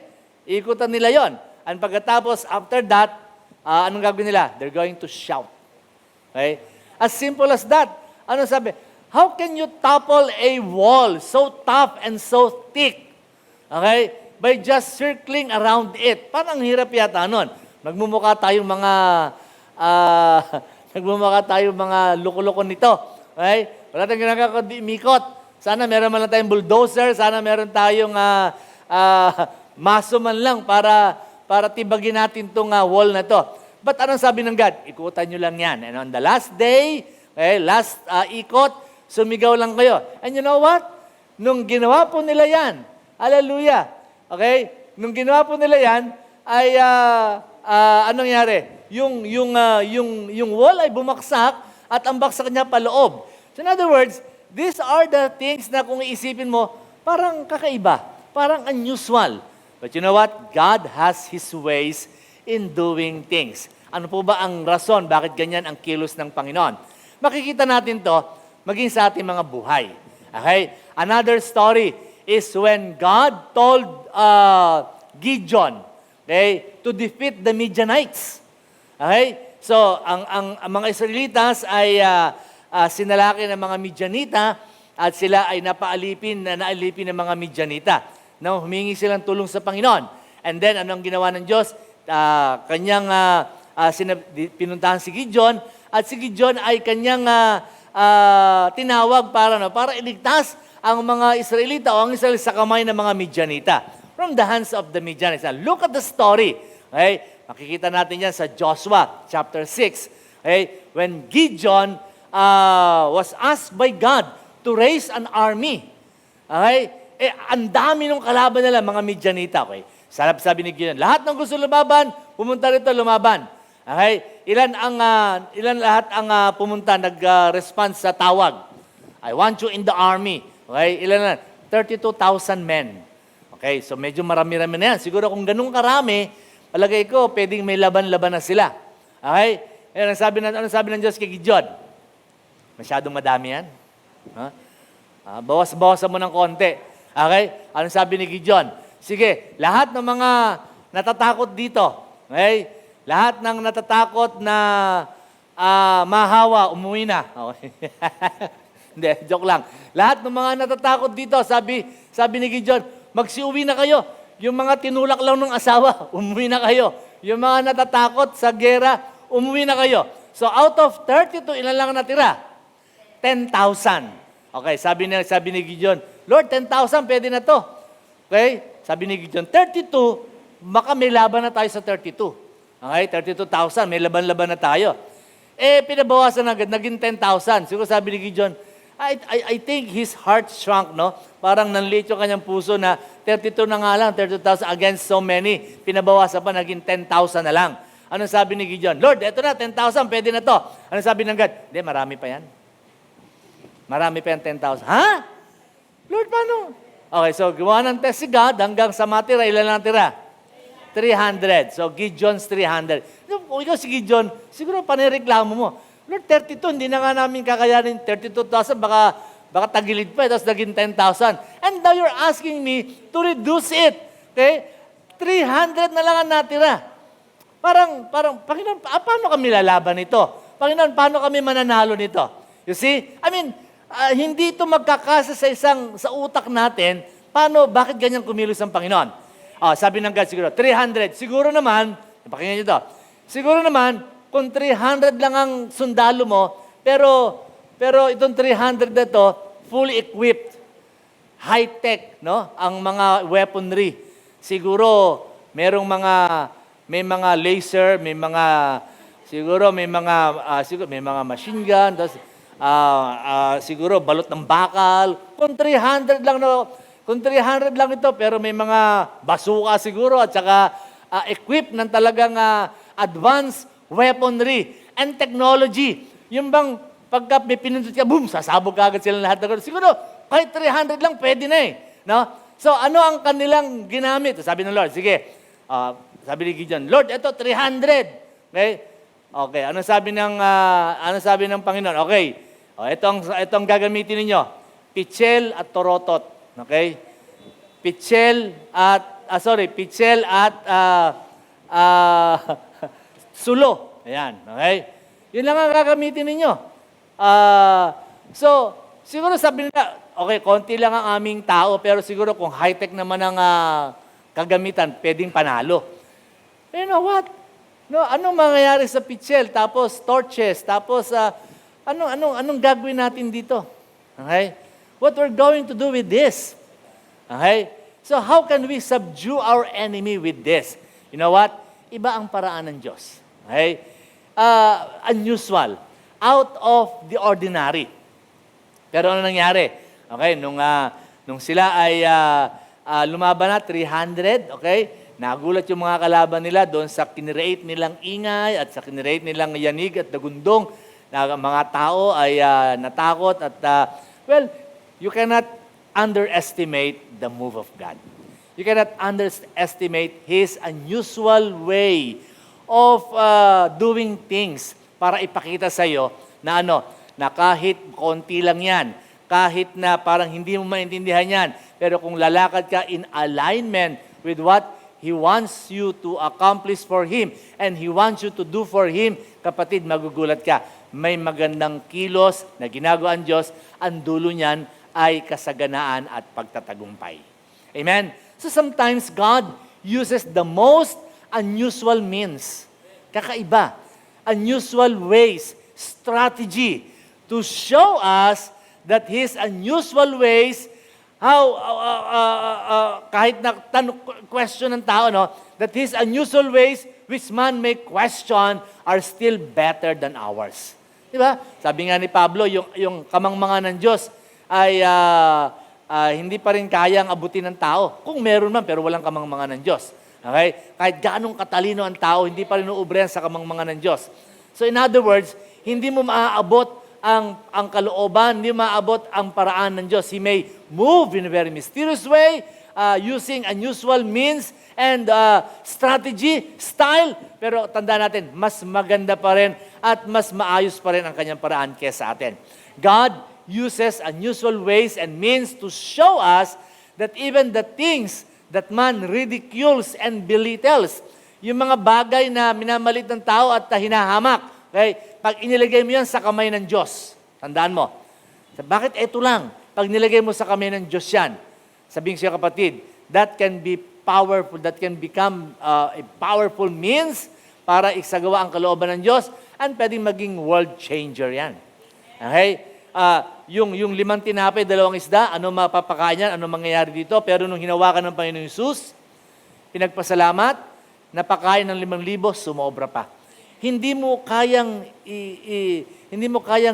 Iikutan nila yon. And pagkatapos, after that, anong gagawin nila? They're going to shout. Okay? As simple as that. Ano sabi? How can you topple a wall so tough and so thick? Okay? By just circling around it. Parang hirap yata nun. Nagmumukha tayong mga loko-loko nito. Okay? Wala tayong ginagawa kundi imikot. Sana meron man lang tayong bulldozer, sana meron tayong maso man lang para tibagin natin itong wall na to. But anong sabi ng God? Ikutan nyo lang yan. And on the last day, okay, last ikot, sumigaw lang kayo. And you know what? Nung ginawa po nila yan, hallelujah, okay? Nung ginawa po nila yan, ay anong nangyari? Yung wall ay bumaksak at ang baksak niya paloob. So in other words, these are the things na kung iisipin mo, parang kakaiba, parang unusual. But you know what? God has His ways in doing things. Ano po ba ang rason bakit ganyan ang kilos ng Panginoon? Makikita natin to maging sa ating mga buhay. Okay? Another story is when God told Gideon, okay, to defeat the Midianites. Okay? So, ang mga Israelitas ay sinalaki ng mga Midianita at sila ay naalipin ng mga Midianita. Now, humingi silang tulong sa Panginoon. And then, anong ginawa ng Diyos? Kanyang pinuntahan si Gideon at si Gideon ay kanyang tinawag para iligtas ang mga Israelita o ang Israel sa kamay ng mga Midianita. From the hands of the Midianites. Now, look at the story. Okay? Makikita natin yan sa Joshua chapter 6. Okay? When Gideon was asked by God to raise an army. Okay? Ang dami ng kalaban nila, mga Midianita. Okay? Sabi ni Gideon, lahat ng gusto lumaban, pumunta rito lumaban. Okay? Ilan lahat ang pumunta, nag-response sa tawag. I want you in the army. Okay? Ilan na? 32,000 men. Okay? So medyo marami-rami na yan. Siguro kung ganun karami, palagay ko, pwedeng may laban-laban na sila. Okay? Ano sabi ng Diyos kay Gideon? Masyadong madami yan. Huh? Bawas-bawasan mo ng konti. Okay? Ano sabi ni Gideon? Sige, lahat ng mga natatakot dito, okay? Lahat ng natatakot na mahawa, umuwi na. Okay. Hindi, joke lang. Lahat ng mga natatakot dito, sabi ni Gideon, magsiuwi na kayo. Yung mga tinulak lang ng asawa, umuwi na kayo. Yung mga natatakot sa gera, umuwi na kayo. So out of 32, ilan lang natira? 10,000. Okay, sabi ni Gideon, Lord, 10,000, pwede na to. Okay? Sabi ni Gideon, 32, baka may laban na tayo sa 32. Okay? 32,000, may laban-laban na tayo. Pinabawasan agad, naging 10,000. Siguro sabi ni Gideon, I think his heart shrunk, no? Parang nanliit yung kanyang puso na 32 na nga lang, 32,000 against so many. Pinabawasan pa, naging 10,000 na lang. Anong sabi ni Gideon? Lord, eto na, 10,000, pwede na to. Anong sabi ng God? Hindi, marami pa yan. Marami pa yan, 10,000. Ha? Lord, paano? Okay, so gumawa ng test si God hanggang sa matira. Ilan lang tira? 300. So, Gideon's 300. Kung ikaw si Gideon, siguro panireklamo mo. Lord, 32, hindi na nga namin kakayanin. 32,000, baka tagilid pa, tapos naging 10,000. And now you're asking me to reduce it. Okay? 300 na lang ang natira. Parang, Panginoon, paano kami lalaban nito? Panginoon, paano kami mananalo nito? You see? I mean, hindi ito magkakasa sa utak natin. Bakit ganyan kumilos ang Panginoon? Sabi ng God siguro, 300. Siguro naman, pakinggan nyo ito, siguro naman, kung 300 lang ang sundalo mo, pero itong 300 na ito, fully equipped, high-tech, no? Ang mga weaponry. Siguro, may mga laser, may mga machine gun, tapos, siguro balot ng bakal. Kung 300 lang ito, pero may mga basuka siguro at saka equipped ng talagang advanced weaponry and technology. Yung bang pagka may pinindot ka, boom, sasabog agad sila lahat. Siguro, kahit 300 lang, pwede na eh. No? So, ano ang kanilang ginamit? Sabi ng Lord, sige, sabi ni Gideon, Lord, ito, 300. Okay? Okay, ano sabi ng Panginoon? Okay, itong gagamitin ninyo, pichel at torotot. Okay? Pichel at sulo. Ayan, okay? Yun lang ang gagamitin ninyo. So, siguro sabi nila, okay, konti lang ang aming tao, pero siguro kung high-tech naman ang kagamitan, pwedeng panalo. You know what? No, anong mangyayari sa pichel, tapos torches, tapos anong gagawin natin dito? Okay? What we're going to do with this? Okay? So how can we subdue our enemy with this? You know what? Iba ang paraan ng Diyos. Okay? Unusual. Out of the ordinary. Pero ano nangyari? Okay, nung sila ay lumaban na 300, okay? Nagulat yung mga kalaban nila doon sa kinreate nilang ingay at sa kinreate nilang yanig at dagundong na mga tao ay natakot at you cannot underestimate the move of God. You cannot underestimate His unusual way of doing things para ipakita sa iyo na na kahit konti lang yan, kahit na parang hindi mo maintindihan yan, pero kung lalakad ka in alignment with what He wants you to accomplish for Him and He wants you to do for Him, kapatid, magugulat ka. May magandang kilos na ginagawa ang Diyos, ang dulo niyan ay kasaganaan at pagtatagumpay. Amen? So sometimes God uses the most unusual means, kakaiba, unusual ways, strategy, to show us that His unusual ways, kahit na question ng tao, that His unusual ways, which man may question, are still better than ours. Diba? Sabi nga ni Pablo, yung kamangmangan ng Diyos ay hindi pa rin kayang abutin ng tao. Kung meron man, pero walang kamangmangan ng Diyos. Okay? Kahit gaanong katalino ang tao, hindi pa rin uubren sa kamangmangan ng Diyos. So in other words, hindi mo maaabot ang kalooban, hindi maabot ang paraan ng Diyos. He may move in a very mysterious way, using unusual means and strategy, style, pero tandaan natin, mas maganda pa rin at mas maayos pa rin ang kanyang paraan kesa atin. God uses unusual ways and means to show us that even the things that man ridicules and belittles, yung mga bagay na minamalit ng tao at hinahamak, okay? Pag inilagay mo yan sa kamay ng Diyos, tandaan mo, bakit ito lang? Pag nilagay mo sa kamay ng Diyos yan, sabihin siya kapatid, that can be powerful, that can become a powerful means para isagawa ang kalooban ng Diyos and pwedeng maging world changer yan. Okay? Yung 5 tinapay, 2 isda, ano mapapakain yan, ano mangyayari dito, pero nung hinawakan ng Panginoong Hesus, pinagpasalamat, napakain ng 5,000, sumobra pa. Hindi mo kayang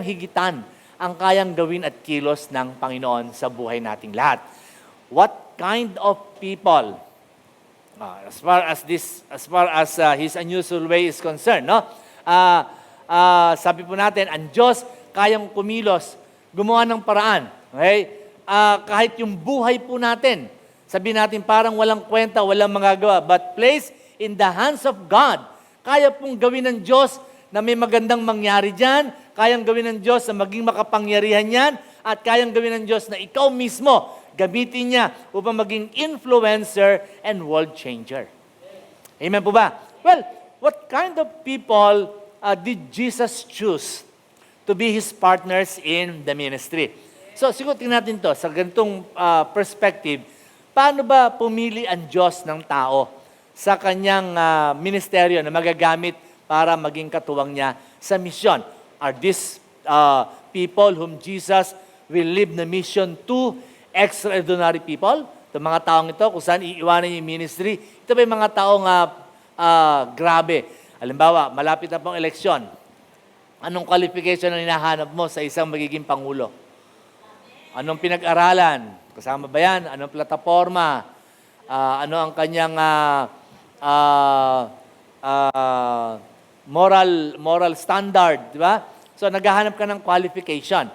higitan ang kayang gawin at kilos ng Panginoon sa buhay nating lahat. What kind of people as far as his unusual way is concerned, no? Sabi po natin, ang Diyos kayang kumilos, gumawa ng paraan. Okay? Kahit yung buhay po natin, sabi natin parang walang kwenta, walang magagawa, but placed in the hands of God, kaya pong gawin ng Diyos na may magandang mangyari dyan, kayang gawin ng Diyos na maging makapangyarihan yan, at kayang gawin ng Diyos na ikaw mismo, gamitin niya upang maging influencer and world changer. Amen po ba? Well, what kind of people did Jesus choose to be His partners in the ministry? So, siguro tingnan natin to sa ganitong perspective. Paano ba pumili ang Diyos ng tao sa kanyang ministeryo na magagamit para maging katuwang niya sa misyon? Are these people whom Jesus will leave the mission to extraordinary people? Itong mga taong ito, kung saan iiwanan yung ministry, ito ba yung mga taong grabe? Halimbawa, malapit na pong eleksyon. Anong qualification ang hinahanap mo sa isang magiging pangulo? Anong pinag-aralan? Kasama ba yan? Anong plataforma? Ano ang kanyang moral standard? Di ba? So, naghahanap ka ng qualification.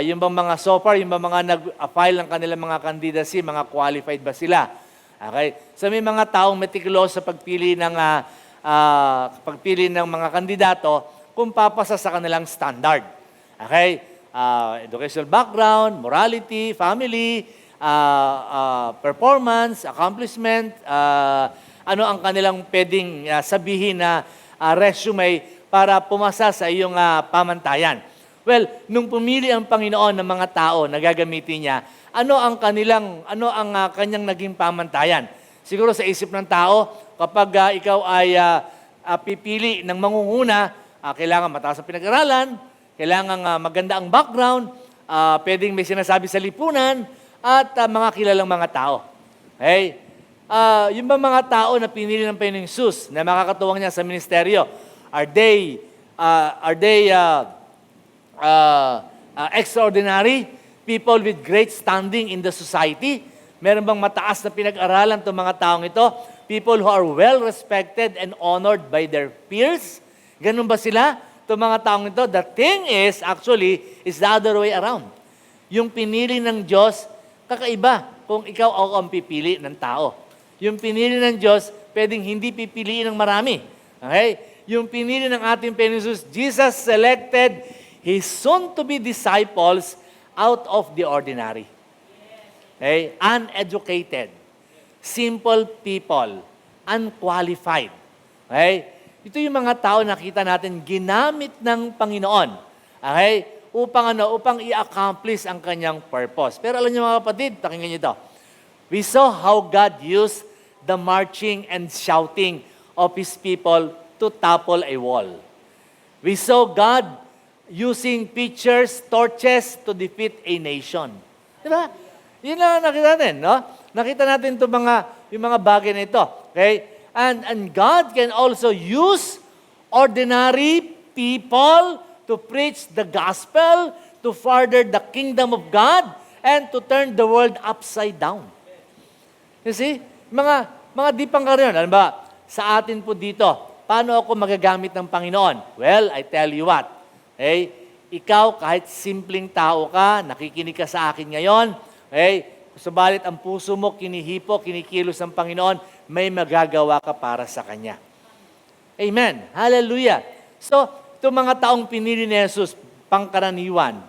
Yung bang mga so far, yung bang mga nag-file ng kanilang mga candidacy, mga qualified ba sila? Okay? So, may mga taong meticulous sa pagpili ng mga kandidato kung papasa sa kanilang standard. Okay? Educational background, morality, family, performance, accomplishment, ano ang kanilang pwedeng sabihin na resume para pumasa sa iyong pamantayan. Well, nung pumili ang Panginoon ng mga tao na gagamitin niya, ano ang kanyang naging pamantayan? Siguro sa isip ng tao, kapag ikaw ay pipili ng mangunguna, kailangan mataas ang pinag-aralan, kailangan maganda ang background, pwedeng may sinasabi sa lipunan, at mga kilalang mga tao. Okay? Yung ba mga tao na pinili ng Panginoong Jesus na makakatuwang niya sa ministeryo, are they extraordinary people with great standing in the society? Meron bang mataas na pinag-aralan itong mga taong ito? People who are well-respected and honored by their peers? Ganun ba sila? Itong mga taong ito? The thing is, actually, is the other way around. Yung pinili ng Diyos, kakaiba kung ikaw o ang pipili ng tao. Yung pinili ng Diyos, pwedeng hindi pipiliin ng marami. Okay? Yung pinili ng ating Panginoon Jesus selected His soon-to-be disciples out of the ordinary. Okay? Uneducated, simple people, unqualified. Okay? Ito yung mga tao nakita natin ginamit ng Panginoon. Okay? Upang i-accomplish ang kanyang purpose. Pero alam niyo mga kapatid, pakinggan niyo ito. We saw how God used the marching and shouting of His people to topple a wall. We saw God using pitchers, torches to defeat a nation. Diba? Yun lang nakita natin, no? Nakita natin yung mga bagay na ito. Okay? And God can also use ordinary people to preach the gospel, to further the kingdom of God, and to turn the world upside down. You see? Mga di pangkaryon. Ano ba? Sa atin po dito, paano ako magagamit ng Panginoon? Well, I tell you what. Okay? Ikaw, kahit simpleng tao ka, nakikinig ka sa akin ngayon, okay? Subalit ang puso mo, kinihipo, kinikilos ng Panginoon, may magagawa ka para sa Kanya. Amen. Hallelujah. So, itong mga taong pinili ni Jesus, pangkaraniwan,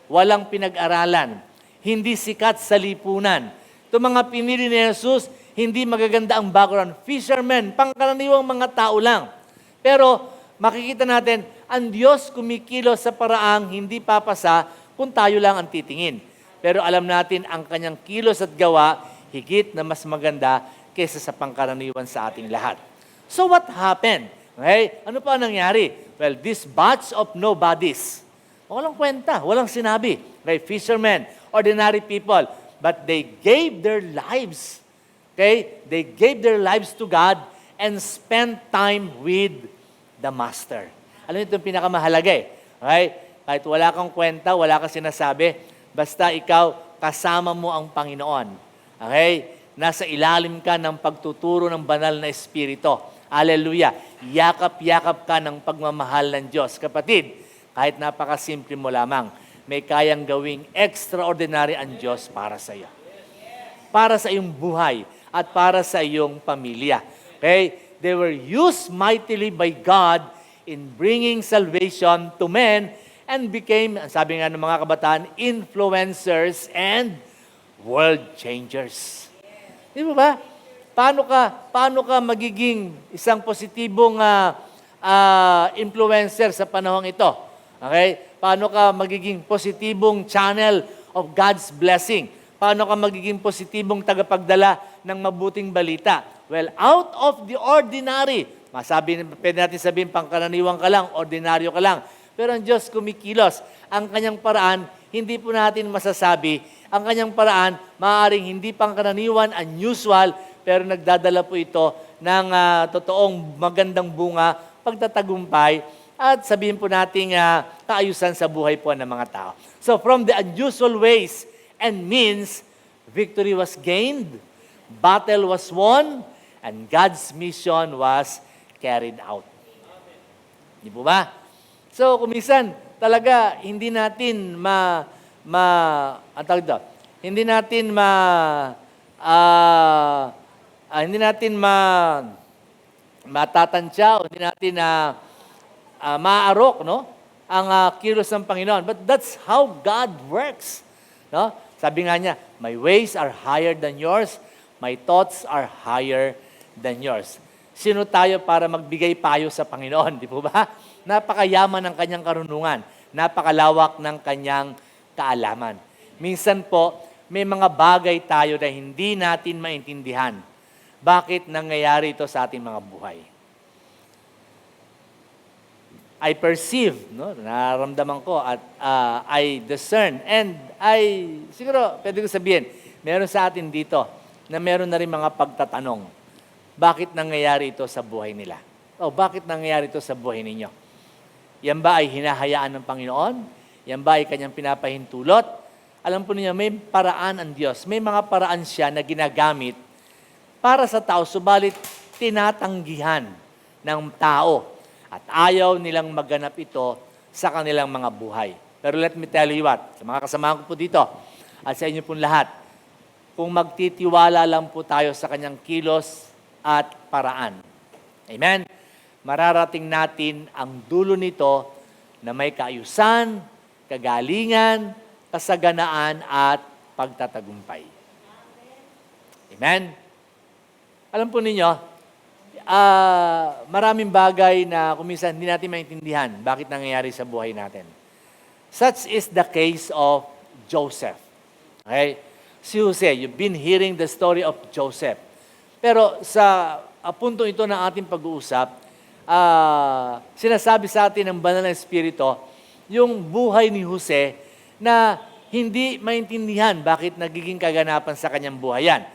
walang pinag-aralan, hindi sikat sa lipunan. Itong mga pinili ni Jesus, hindi magaganda ang background. Fishermen, pangkaraniwang mga tao lang. Pero makikita natin, ang Diyos kumikilos sa paraang hindi papasa kung tayo lang ang titingin. Pero alam natin, ang kanyang kilos at gawa, higit na mas maganda kaysa sa pangkaraniwan sa ating lahat. So what happened? Okay? Ano pa nangyari? Well, this batch of nobodies, walang kwenta, walang sinabi. Okay? Fishermen, ordinary people, but they gave their lives. Okay? They gave their lives to God and spent time with the Master. Alam niyo, ito yung pinakamahalaga eh. Okay? Kahit wala kang kwenta, wala kang sinasabi, basta ikaw, kasama mo ang Panginoon. Okay? nasa ilalim ka ng pagtuturo ng banal na Espiritu. Hallelujah. Yakap-yakap ka ng pagmamahal ng Diyos. Kapatid, kahit napakasimple mo lamang, may kayang gawing extraordinary ang Diyos para sa iyo. Para sa iyong buhay at para sa iyong pamilya. Okay? They were used mightily by God in bringing salvation to men and became, sabi nga ng mga kabataan, influencers and world changers. Di ba? Paano ka magiging isang positibong influencer sa panahong ito? Okay? Paano ka magiging positibong channel of God's blessing? Paano ka magiging positibong tagapagdala ng mabuting balita? Well, out of the ordinary, pwede natin sabihin, pangkaraniwan ka lang, ordinaryo ka lang. Pero ang Diyos kumikilos. Ang kanyang paraan, hindi po natin masasabi. Ang kanyang paraan, maaaring hindi pangkaraniwan, unusual, pero nagdadala po ito ng totoong magandang bunga, pagtatagumpay, at sabihin po natin kaayusan sa buhay po ng mga tao. So from the unusual ways and means, victory was gained, battle was won, and God's mission was carried out. Di po ba? So, kuminsan, talaga, hindi natin matatansya o hindi natin maaarok, no? Ang kilos ng Panginoon. But that's how God works. No? Sabi nga niya, my ways are higher than yours, my thoughts are higher than yours. Sino tayo para magbigay payo sa Panginoon, di po ba? Napakayaman ng kanyang karunungan, napakalawak ng kanyang kaalaman. Minsan po, may mga bagay tayo na hindi natin maintindihan. Bakit nangyayari ito sa ating mga buhay? I perceive, no? Nararamdaman ko at I discern. And siguro, pwede ko sabihin, meron sa atin dito na meron na rin mga pagtatanong. Bakit nangyayari ito sa buhay nila? O bakit nangyayari ito sa buhay ninyo? Yan ba ay hinahayaan ng Panginoon? Yan ba ay kanyang pinapahintulot? Alam po niyo, may paraan ang Diyos. May mga paraan siya na ginagamit para sa tao, subalit tinatanggihan ng tao. At ayaw nilang maganap ito sa kanilang mga buhay. Pero let me tell you what, sa mga kasamahan ko po dito, at sa inyo pong lahat, kung magtitiwala lang po tayo sa kanyang kilos at paraan. Amen? Mararating natin ang dulo nito na may kaayusan, kagalingan, kasaganaan at pagtatagumpay. Amen? Alam po ninyo, maraming bagay na kuminsan hindi natin maintindihan bakit nangyayari sa buhay natin. Such is the case of Joseph. Okay? Si Jose, you've been hearing the story of Joseph. Pero sa punto ito ng ating pag-uusap, sinasabi sa atin ng Banal na Espiritu yung buhay ni Jose na hindi maintindihan bakit nagiging kaganapan sa kanyang buhay yan.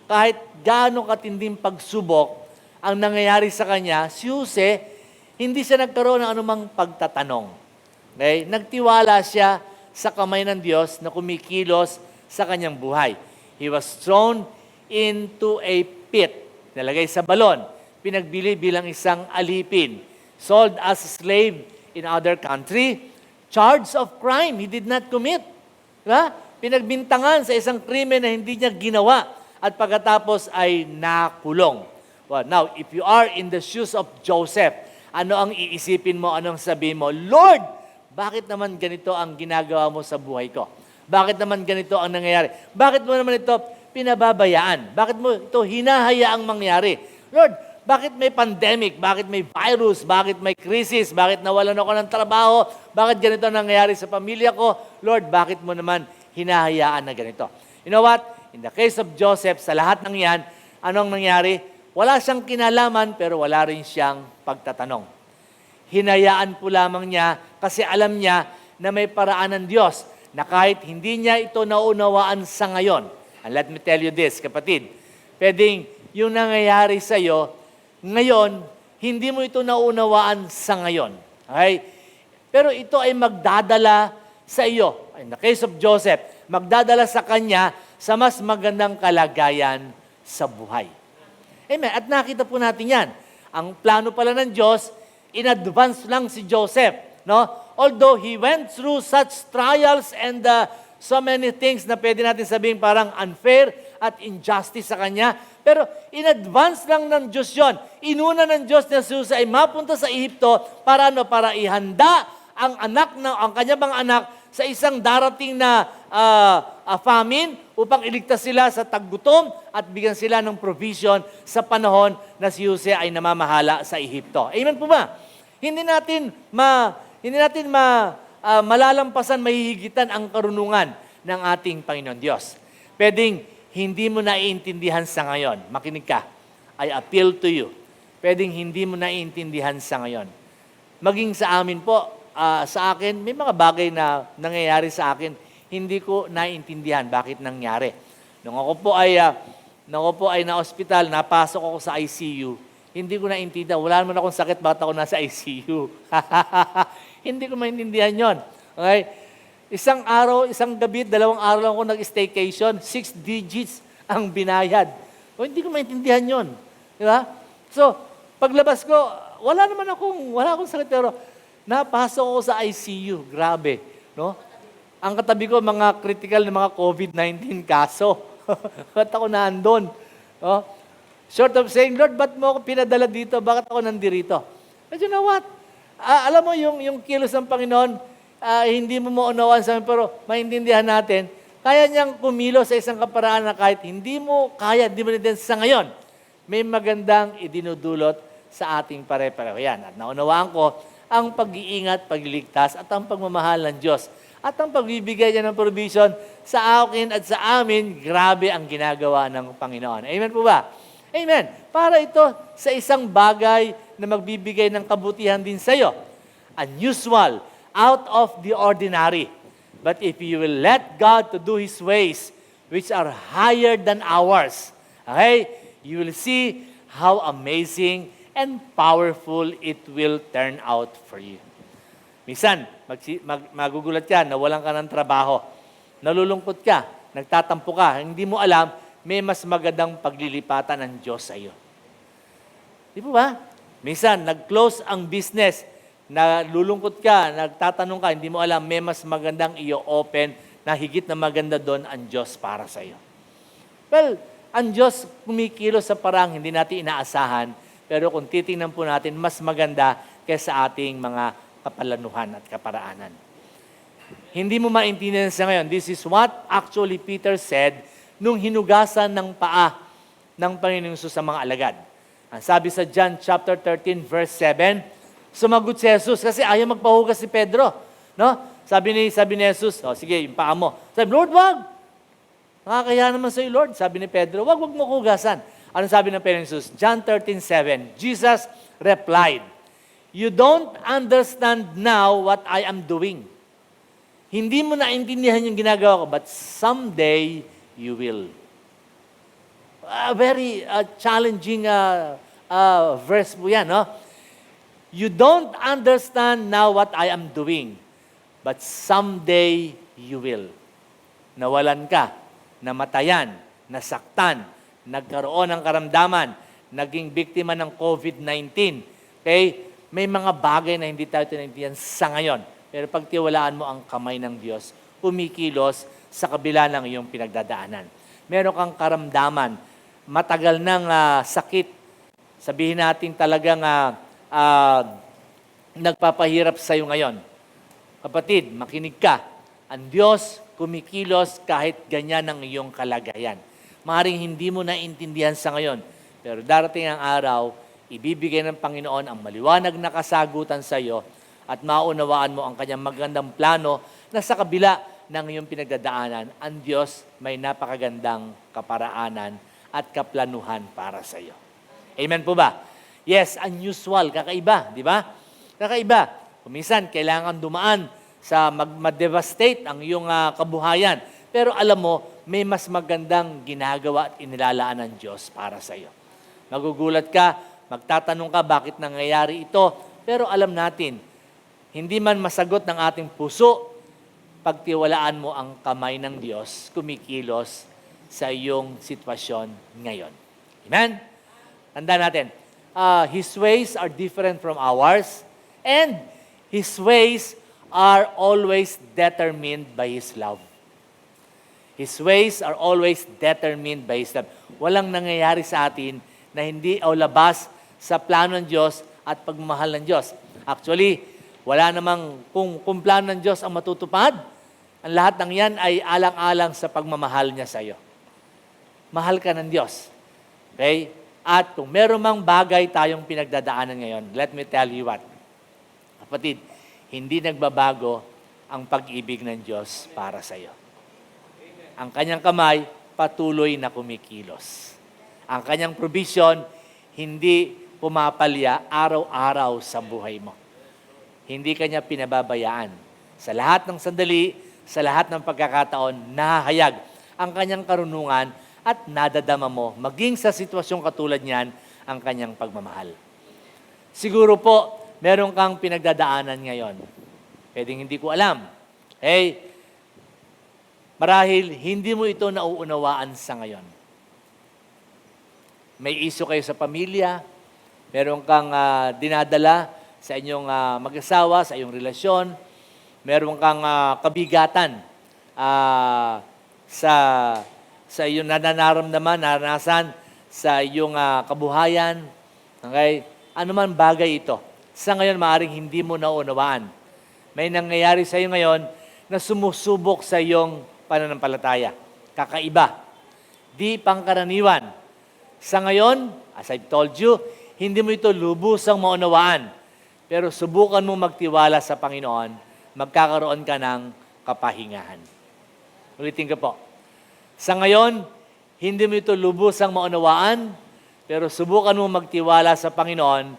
Kahit gaano katinding pagsubok ang nangyayari sa kanya, si Jose, hindi siya nagkaroon ng anumang pagtatanong. Okay? Nagtiwala siya sa kamay ng Diyos na kumikilos sa kanyang buhay. He was thrown into a pit, nalagay sa balon, pinagbili bilang isang alipin, sold as a slave in other country, charged of crime he did not commit. Diba? Pinagbintangan sa isang krimen na hindi niya ginawa at pagkatapos ay nakulong. Well, now, if you are in the shoes of Joseph, ano ang iisipin mo, anong sabihin mo? Lord, bakit naman ganito ang ginagawa mo sa buhay ko? Bakit naman ganito ang nangyayari? Bakit mo naman ito pinababayaan? Bakit mo ito hinahayaang mangyari? Lord, bakit may pandemic? Bakit may virus? Bakit may crisis? Bakit nawalan ako ng trabaho? Bakit ganito nangyayari sa pamilya ko? Lord, bakit mo naman hinahayaan na ganito? You know what? In the case of Joseph, sa lahat ng yan, anong nangyari? Wala siyang kinalaman, pero wala rin siyang pagtatanong. Hinayaan po lamang niya kasi alam niya na may paraan ng Diyos na kahit hindi niya ito naunawaan sa ngayon. And let me tell you this, kapatid, pwedeng yung nangyayari sa iyo, ngayon, hindi mo ito naunawaan sa ngayon. Okay? Pero ito ay magdadala sa iyo. In the case of Joseph, magdadala sa kanya sa mas magandang kalagayan sa buhay. Amen. At nakita po natin yan. Ang plano pala ng Diyos, in advance lang si Joseph. No? Although he went through such trials and so many things na pwede natin sabihin parang unfair at injustice sa kanya, pero in advance lang ng Diyos yon. Inuna ng Diyos na si Jose ay mapunta sa Ehipto para ano? Para ihanda ang kanya bang anak sa isang darating na famine upang iligtas sila sa taggutom at bigyan sila ng provision sa panahon na si Jose ay namamahala sa Ehipto. Amen po ba? Hindi natin malalampasan, mahihigitan ang karunungan ng ating Panginoon Diyos. Pwedeng hindi mo naiintindihan sa ngayon. Makinig ka. I appeal to you. Pwedeng hindi mo naiintindihan sa ngayon. Maging sa amin po, sa akin, may mga bagay na nangyayari sa akin, hindi ko naiintindihan bakit nangyari. Nung ako po ay na-hospital, napasok ako sa ICU, hindi ko naiintindihan. Wala naman akong sakit, bakit ako nasa ICU? Hindi ko maintindihan yon. Okay? Isang araw, isang gabi, 2 araw lang ako nag-staycation, 6 digits ang binayad. Hindi ko maintindihan yon. Di ba? So, paglabas ko, wala akong sakit, pero napasok ako sa ICU. Grabe. No? Ang katabi ko, mga critical na mga COVID-19 kaso. Ba't ako naandun? No? Short of saying, Lord, ba't mo ako pinadala dito? Bakit ako nandirito? But you know what? Alam mo, yung kilos ng Panginoon, hindi mo maunawaan sa amin, pero maintindihan natin, kaya niyang kumilos sa isang kaparaan na kahit hindi mo kaya, hindi mo din sa ngayon, may magandang idinudulot sa ating pare-pareho. Yan. At naunawaan ko, ang pag-iingat, pagliligtas, at ang pagmamahal ng Diyos. At ang pagbibigay niya ng provision sa akin at sa amin, grabe ang ginagawa ng Panginoon. Amen po ba? Amen. Para ito sa isang bagay na magbibigay ng kabutihan din sa iyo. Unusual, out of the ordinary. But if you will let God to do His ways, which are higher than ours, okay, you will see how amazing and powerful it will turn out for you. Minsan, magugulat ka, nawalan ka ng trabaho. Nalulungkot ka, nagtatampo ka, hindi mo alam, may mas magandang paglilipatan ng Diyos sa iyo. Di po ba? Minsan, nag-close ang business, nalulungkot ka, nagtatanong ka, hindi mo alam, may mas magandang i-open na higit na maganda doon ang Diyos para sa iyo. Well, ang Diyos kumikilos sa parang hindi natin inaasahan, pero kung titingnan po natin, mas maganda kaysa ating mga kapalanuhan at kaparaanan. Hindi mo maintindihan sa ngayon. This is what actually Peter said nung hinugasan ng paa ng Panginoong Hesus sa mga alagad. Ang sabi sa John chapter 13 verse 7, sumagot si Jesus kasi ayaw magpahugas si Pedro. No? Sabi ni Jesus, sige, yung paa mo. Sabi, Lord, wag! Nakakaya naman sa iyo, Lord. Sabi ni Pedro, wag mo hugasan. Ano sabi ng Panginoong Hesus? John 13:7, Jesus replied, you don't understand now what I am doing. Hindi mo naintindihan yung ginagawa ko, but someday you will. Very challenging verse po yan, no? You don't understand now what I am doing, but someday you will. Nawalan ka, namatayan, nasaktan, nagkaroon ng karamdaman, naging biktima ng COVID-19. Okay? May mga bagay na hindi tayo tinaintindihan sa ngayon. Pero pagtiwalaan mo ang kamay ng Diyos, kumikilos sa kabila ng iyong pinagdadaanan. Meron kang karamdaman, matagal ng sakit. Sabihin natin talagang nagpapahirap sa iyo ngayon. Kapatid, makinig ka. Ang Diyos kumikilos kahit ganyan ang iyong kalagayan. Maaaring hindi mo naintindihan sa ngayon, pero darating ang araw, ibibigay ng Panginoon ang maliwanag na kasagutan sa iyo at maunawaan mo ang kanyang magandang plano na sa kabila ng iyong pinagdadaanan, ang Diyos may napakagandang kaparaanan at kaplanuhan para sa iyo. Amen po ba? Yes, unusual, kakaiba, di ba? Kakaiba. Kuminsan, kailangan dumaan sa mag-devastate ang iyong kabuhayan. Pero alam mo, may mas magandang ginagawa at inilalaan ng Diyos para sa iyo. Magugulat ka, magtatanong ka bakit nangyayari ito, pero alam natin, hindi man masagot ng ating puso, pagtiwalaan mo ang kamay ng Diyos, kumikilos sa iyong sitwasyon ngayon. Amen? Tandaan natin, His ways are different from ours, and His ways are always determined by His love. His ways are always determined by His love. Walang nangyayari sa atin na hindi o labas sa plano ng Diyos at pagmamahal ng Diyos. Actually, wala namang kung plano ng Diyos ang matutupad, ang lahat ng yan ay alang-alang sa pagmamahal niya sa iyo. Mahal ka ng Diyos. Okay? At kung meron mang bagay tayong pinagdadaanan ngayon, let me tell you what. Kapatid, hindi nagbabago ang pag-ibig ng Diyos para sa iyo. Ang kanyang kamay, patuloy na kumikilos. Ang kanyang provision, hindi pumapalya araw-araw sa buhay mo. Hindi kanya pinababayaan. Sa lahat ng sandali, sa lahat ng pagkakataon, nahahayag ang kanyang karunungan at nadadama mo, maging sa sitwasyong katulad niyan, ang kanyang pagmamahal. Siguro po, meron kang pinagdadaanan ngayon. Pwedeng hindi ko alam. Hey, marahil hindi mo ito nauunawaan sa ngayon. May issue kayo sa pamilya, meron kang dinadala sa inyong mag-asawa, sa iyong relasyon, meron kang kabigatan sa iyong nanaramdaman, naranasan sa iyong kabuhayan. Okay? Ano man bagay ito. Sa ngayon, maaaring hindi mo naunawaan. May nangyayari sa iyo ngayon na sumusubok sa iyong pananampalataya. Kakaiba. Di pangkaraniwan. Sa ngayon, as I've told you, hindi mo ito lubusang maunawaan. Pero subukan mo magtiwala sa Panginoon, magkakaroon ka ng kapahingahan. Ulitin ko po. Sa ngayon, hindi mo ito lubusang maunawaan, pero subukan mo magtiwala sa Panginoon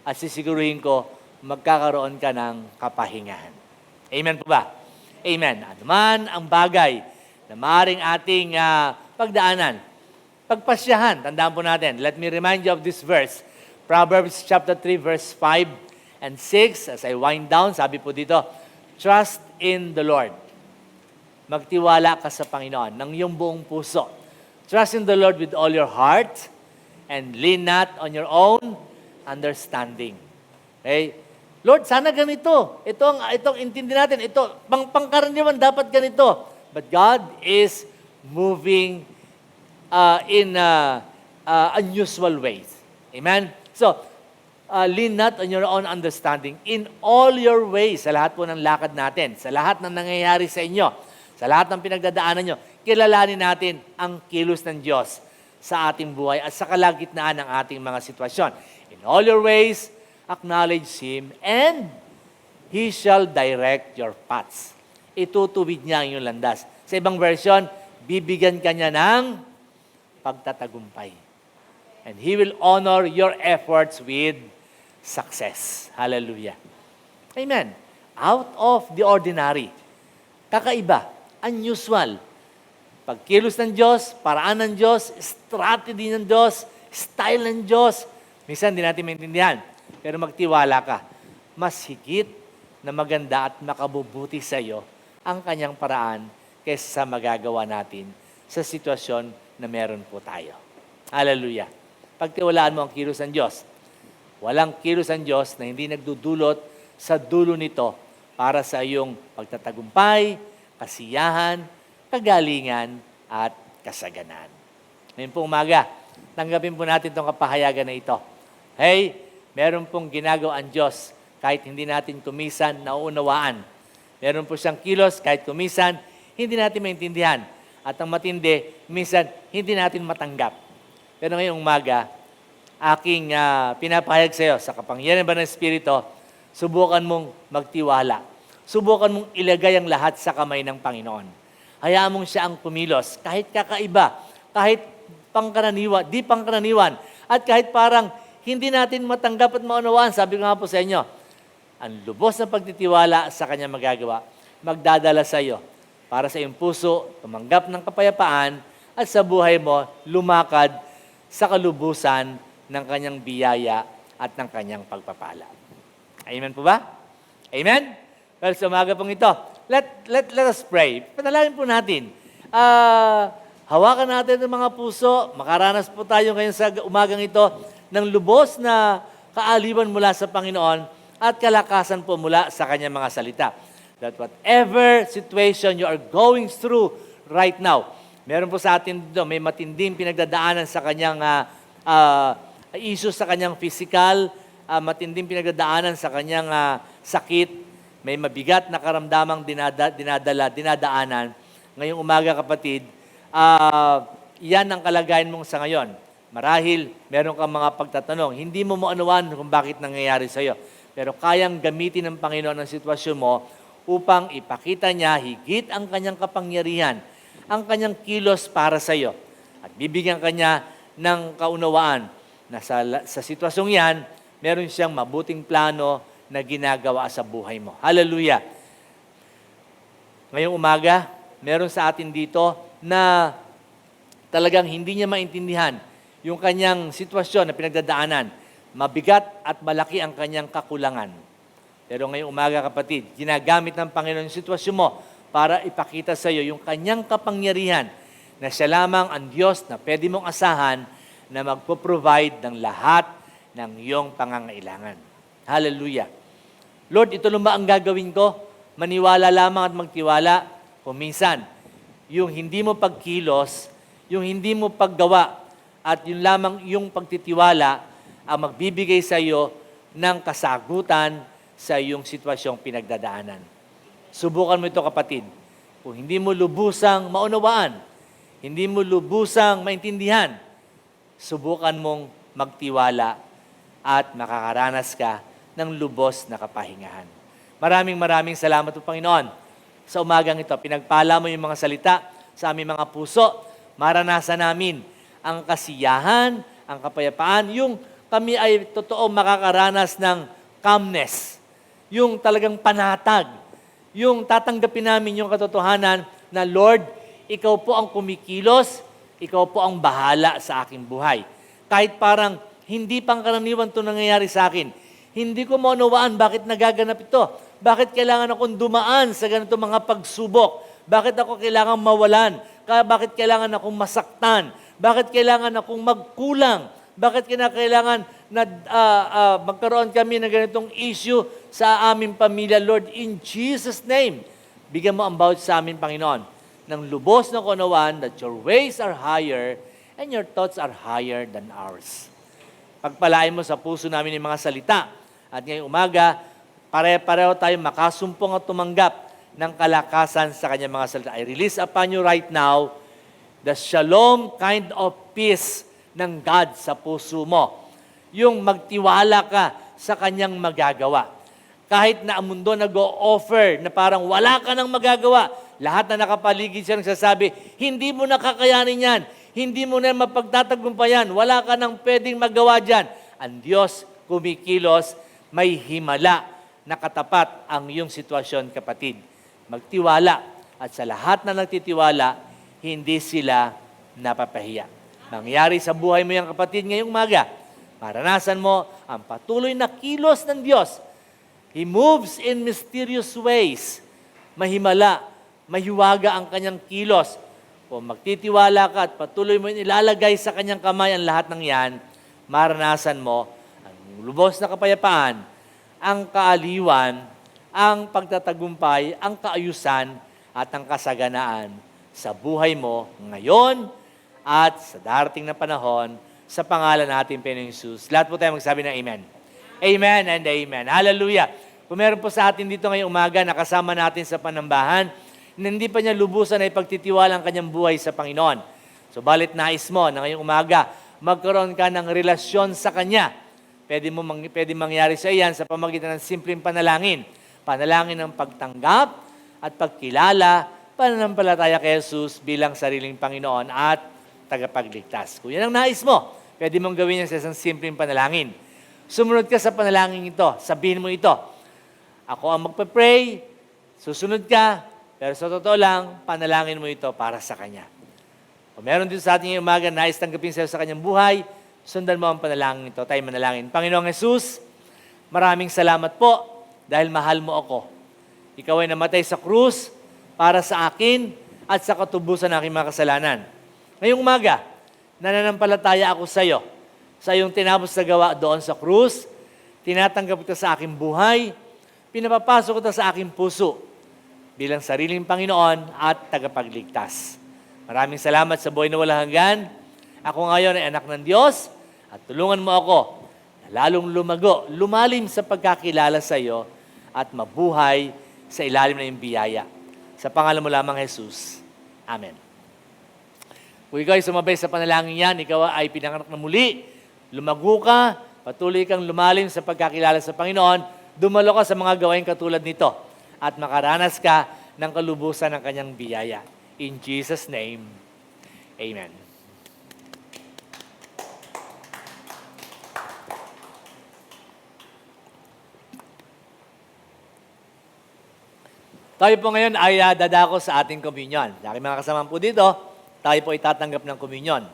at sisiguruhin ko, magkakaroon ka ng kapahingahan. Amen po ba? Amen. Ano man ang bagay na maaaring ating pagdaanan, pagpasyahan, tandaan po natin. Let me remind you of this verse. Proverbs chapter 3, verse 5 and 6. As I wind down, sabi po dito, trust in the Lord. Magtiwala ka sa Panginoon ng iyong buong puso. Trust in the Lord with all your heart and lean not on your own understanding. Okay? Lord, sana ganito. Itong intindi natin. Ito, pangkaraniwan dapat ganito. But God is moving in unusual ways. Amen? So, lean not on your own understanding. In all your ways, sa lahat po ng lakad natin, sa lahat ng nangyayari sa inyo, sa lahat ng pinagdadaanan nyo, kilalanin natin ang kilos ng Diyos sa ating buhay at sa kalagitnaan ng ating mga sitwasyon. In all your ways, acknowledge Him, and He shall direct your paths. Itutuwid niya ang iyong landas. Sa ibang version, bibigyan ka niya ng pagtatagumpay. And He will honor your efforts with success. Hallelujah. Amen. Out of the ordinary. Kakaiba. Unusual. Pagkilos ng Diyos, paraan ng Diyos, strategy ng Diyos, style ng Diyos. Minsan, hindi natin maintindihan. Pero magtiwala ka. Mas higit na maganda at makabubuti sa iyo ang kanyang paraan kaysa sa magagawa natin sa sitwasyon na meron po tayo. Hallelujah. Pagtiwalaan mo ang kilos ng Diyos. Walang kilos ng Diyos na hindi nagdudulot sa dulo nito para sa iyong pagtatagumpay, kasiyahan, kagalingan, at kasaganan. Ngayon po umaga, tanggapin po natin itong kapahayagan na ito. Hey, meron pong ginagawa ang Diyos kahit hindi natin kumisan nauunawaan. Meron po siyang kilos kahit kumisan hindi natin maintindihan. At ang matindi, minsan hindi natin matanggap. Pero ngayong umaga, aking pinapahayag sa iyo sa kapangyarihan ba ng Espiritu, subukan mong magtiwala. Subukan mong ilagay ang lahat sa kamay ng Panginoon. Hayaan mong siya ang kumilos, kahit kakaiba, kahit di pangkaraniwan, at kahit parang hindi natin matanggap at maunawaan. Sabi ko nga po sa inyo, ang lubos na pagtitiwala sa kanya magagawa, magdadala sa iyo para sa iyong puso, tumanggap ng kapayapaan, at sa buhay mo, lumakad sa kalubusan ng kanyang biyaya at ng kanyang pagpapala. Amen po ba? Amen? Well, sa umaga pong ito, let us pray. Panalangin po natin. Hawakan natin ang mga puso. Makaranas po tayo ngayon sa umagang ito ng lubos na kaaliwan mula sa Panginoon at kalakasan po mula sa Kanyang mga salita. That whatever situation you are going through right now, meron po sa atin dito, may matinding pinagdadaanan sa Kanyang issues sa Kanyang physical, matinding pinagdadaanan sa Kanyang sakit, may mabigat na karamdamang dinadaanan. Ngayong umaga, kapatid, yan ang kalagayan mong sa ngayon. Marahil, meron kang mga pagtatanong. Hindi mo maanuan kung bakit nangyayari sa iyo. Pero kayang gamitin ng Panginoon ang sitwasyon mo upang ipakita niya higit ang kanyang kapangyarihan, ang kanyang kilos para sa iyo. At bibigyan kanya ng kaunawaan na sa sitwasyong yan, meron siyang mabuting plano na ginagawa sa buhay mo. Hallelujah! Ngayong umaga, meron sa atin dito na talagang hindi niya maintindihan yung kanyang sitwasyon na pinagdadaanan. Mabigat at malaki ang kanyang kakulangan. Pero ngayong umaga, kapatid, ginagamit ng Panginoon yung sitwasyon mo para ipakita sa iyo yung kanyang kapangyarihan na siya lamang ang Diyos na pwede mong asahan na magpo-provide ng lahat ng iyong pangangailangan. Hallelujah! Lord, ito lang ba ang gagawin ko? Maniwala lamang at magtiwala? Kung minsan, yung hindi mo pagkilos, yung hindi mo paggawa, at yun lamang yung pagtitiwala ang magbibigay sa iyo ng kasagutan sa iyong sitwasyong pinagdadaanan. Subukan mo ito, kapatid. Kung hindi mo lubusang maunawaan, hindi mo lubusang maintindihan, subukan mong magtiwala at makakaranas ka ng lubos na kapahingahan. Maraming salamat po, Panginoon. Sa umagang ito, pinagpala mo yung mga salita sa aming mga puso. Maranasan namin ang kasiyahan, ang kapayapaan, yung kami ay totoo makakaranas ng calmness, yung talagang panatag, yung tatanggapin namin yung katotohanan na, Lord, ikaw po ang kumikilos, ikaw po ang bahala sa aking buhay. Kahit parang hindi pangkaraniwan ito nangyayari sa akin, hindi ko maunawaan bakit nagaganap ito. Bakit kailangan akong dumaan sa ganito mga pagsubok? Bakit ako kailangan mawalan? Bakit kailangan akong masaktan? Bakit kailangan akong magkulang? Bakit kailangan na magkaroon kami ng ganitong issue sa aming pamilya, Lord? In Jesus' name, bigyan mo ang bawat sa amin, Panginoon, ng lubos na kaunawaan that your ways are higher and your thoughts are higher than ours. Pagpalain mo sa puso namin yung mga salita. At ngayong umaga, pare-pareho tayo makasumpong at tumanggap ng kalakasan sa kanyang mga salita. I release upon you right now the shalom kind of peace ng God sa puso mo. Yung magtiwala ka sa kanyang magagawa. Kahit na ang mundo nag-o-offer na parang wala ka nang magagawa, lahat na nakapaligid siya nagsasabi, hindi mo nakakayanin yan, hindi mo na mapagtatagumpayan, wala ka nang pwedeng magawa dyan. Ang Diyos kumikilos, may himala na katapat ang iyong sitwasyon, kapatid. Magtiwala at sa lahat na nagtitiwala, hindi sila napapahiya. Mangyari sa buhay mo yan, kapatid, ngayong umaga. Maranasan mo ang patuloy na kilos ng Diyos. He moves in mysterious ways. Mahimala, mahiwaga ang kanyang kilos. Kung magtitiwala ka at patuloy mo ilalagay sa kanyang kamay ang lahat ng yan, maranasan mo ang lubos na kapayapaan, ang kaaliwan, ang pagtatagumpay, ang kaayusan, at ang kasaganaan sa buhay mo ngayon at sa darating na panahon sa pangalan natin, Panginoong Jesus. Lahat po tayo magsabi ng amen. Amen and amen. Hallelujah. Kung meron po sa atin dito ngayong umaga, nakasama natin sa panambahan, na hindi pa niya lubusan na ipagtitiwala ang kanyang buhay sa Panginoon. So, balit nais mo na ngayong umaga, magkaroon ka ng relasyon sa Kanya. Pwede mangyari sa iyan sa pamagitan ng simpleng panalangin. Panalangin ng pagtanggap at pagkilala, pananampalataya kay Jesus bilang sariling Panginoon at tagapagligtas. Kung yan ang nais mo, pwede mong gawin yan sa isang simpleng panalangin. Sumunod ka sa panalangin ito. Sabihin mo ito. Ako ang magpa-pray, susunod ka, pero sa totoo lang, panalangin mo ito para sa Kanya. Kung meron dito sa ating umaga, nais tanggapin sa'yo sa Kanyang buhay, sundan mo ang panalangin ito. Tayo manalangin. Panginoong Jesus, maraming salamat po dahil mahal mo ako. Ikaw ay namatay sa krus para sa akin at sa katubusan ng aking mga kasalanan. Ngayong umaga, nananampalataya ako sa iyo. Sa iyong tinapos na gawa doon sa krus, tinatanggap kita sa aking buhay, pinapapasok kita sa aking puso bilang sariling Panginoon at tagapagligtas. Maraming salamat sa buhay na walang hanggan. Ako ngayon ay anak ng Diyos at tulungan mo ako na lalong lumago, lumalim sa pagkakilala sa iyo at mabuhay sa ilalim ng iyong biyaya. Sa pangalan mo lamang, Jesus. Amen. Kung ikaw ay sumabay sa panalangin yan, ikaw ay pinanganak na muli, lumago ka, patuloy kang lumalim sa pagkakilala sa Panginoon, dumalo ka sa mga gawain katulad nito, at makaranas ka ng kalubusan ng kanyang biyaya. In Jesus' name, Amen. Tayo po ngayon ay dadako sa ating communion. Sa aking mga kasama po dito, tayo po ay tatanggap ng communion.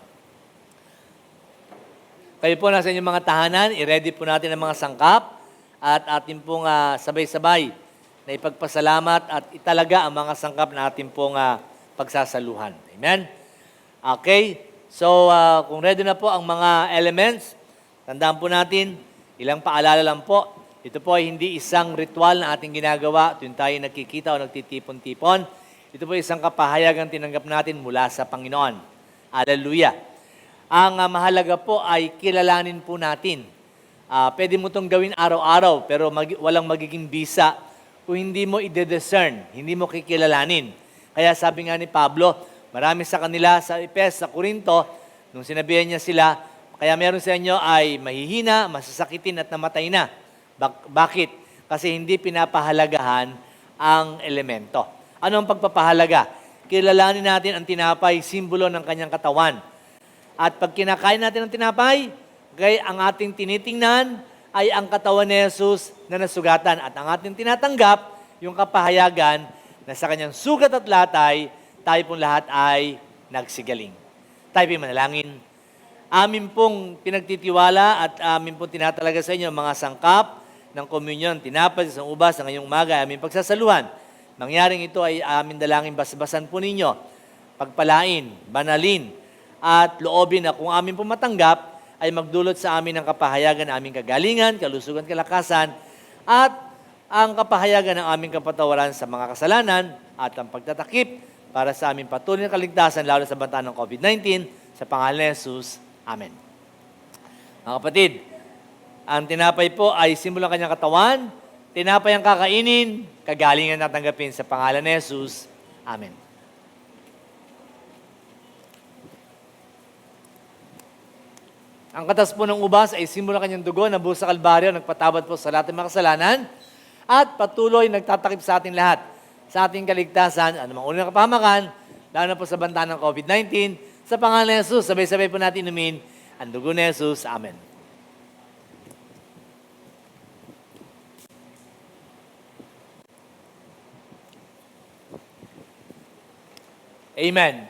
Kayo po nasa inyong mga tahanan, i-ready po natin ang mga sangkap at ating pong sabay-sabay na ipagpasalamat at italaga ang mga sangkap na ating pong pagsasaluhan. Amen? Okay, so kung ready na po ang mga elements, tandaan po natin, ilang paalala lang po. Ito po ay hindi isang ritual na ating ginagawa tuwing tayo nagkikita o nagtitipon-tipon. Ito po ay isang kapahayagang tinanggap natin mula sa Panginoon. Hallelujah. Ang mahalaga po ay kilalanin po natin. Pwede mo itong gawin araw-araw, pero walang magiging bisa kung hindi mo i-discern, hindi mo kikilalanin. Kaya sabi nga ni Pablo, marami sa kanila sa Epes, sa Corinto, nung sinabihan niya sila, kaya meron sa inyo ay mahihina, masasakitin at namatay na. Bakit? Kasi hindi pinapahalagahan ang elemento. Ano ang pagpapahalaga? Kilalanin natin ang tinapay, simbolo ng kanyang katawan. At pag kinakain natin ang tinapay, ang ating tinitingnan ay ang katawan ni Jesus na nasugatan. At ang ating tinatanggap, yung kapahayagan na sa kanyang sugat at latay, tayo pong lahat ay nagsigaling. Tayo pong manalangin. Amin pong pinagtitiwala at amin pong tinatalaga sa inyo mga sangkap ng komunyon, tinapay sa ubas ng ngayong umaga, amin pagsasaluhan. Mangyaring ito ay amin dalangin basbasan po ninyo, pagpalain, banalin, at loobin na kung amin po matanggap, ay magdulot sa amin ng kapahayagan ng aming kagalingan, kalusugan, kalakasan, at ang kapahayagan ng aming kapatawaran sa mga kasalanan at ang pagtatakip para sa aming patuloy na kaligtasan, lalo sa banta ng COVID-19, sa pangalan ni Jesus. Amen. Mga kapatid, ang tinapay po ay simbolo ng kanyang katawan, tinapay ang kakainin, kagalingan natanggapin sa pangalan ni Jesus. Amen. Ang katas po ng ubas ay simbolo ng kanyang dugo na buhos sa Kalbaryo, nagpatawad po sa lahat ng mga kasalanan at patuloy nagtatakip sa ating lahat, sa ating kaligtasan, anumang unang kapahamakan, lalo na po sa banta ng COVID-19, sa pangalan ni Jesus, sabay-sabay po natin inumin ang dugo ni Jesus. Amen. Amen.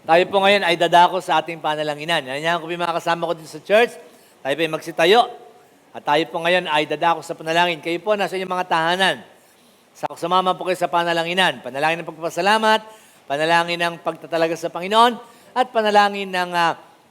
Tayo po ngayon ay dadako sa ating panalanginan. Yan ko po mga kasama ko dito sa church. Tayo po ay magsitayo. At tayo po ngayon ay dadako sa panalangin. Kayo po nasa inyong mga tahanan. Sumama po kayo sa panalanginan. Panalangin ng pagpapasalamat, panalangin ng pagtatalaga sa Panginoon, at panalangin ng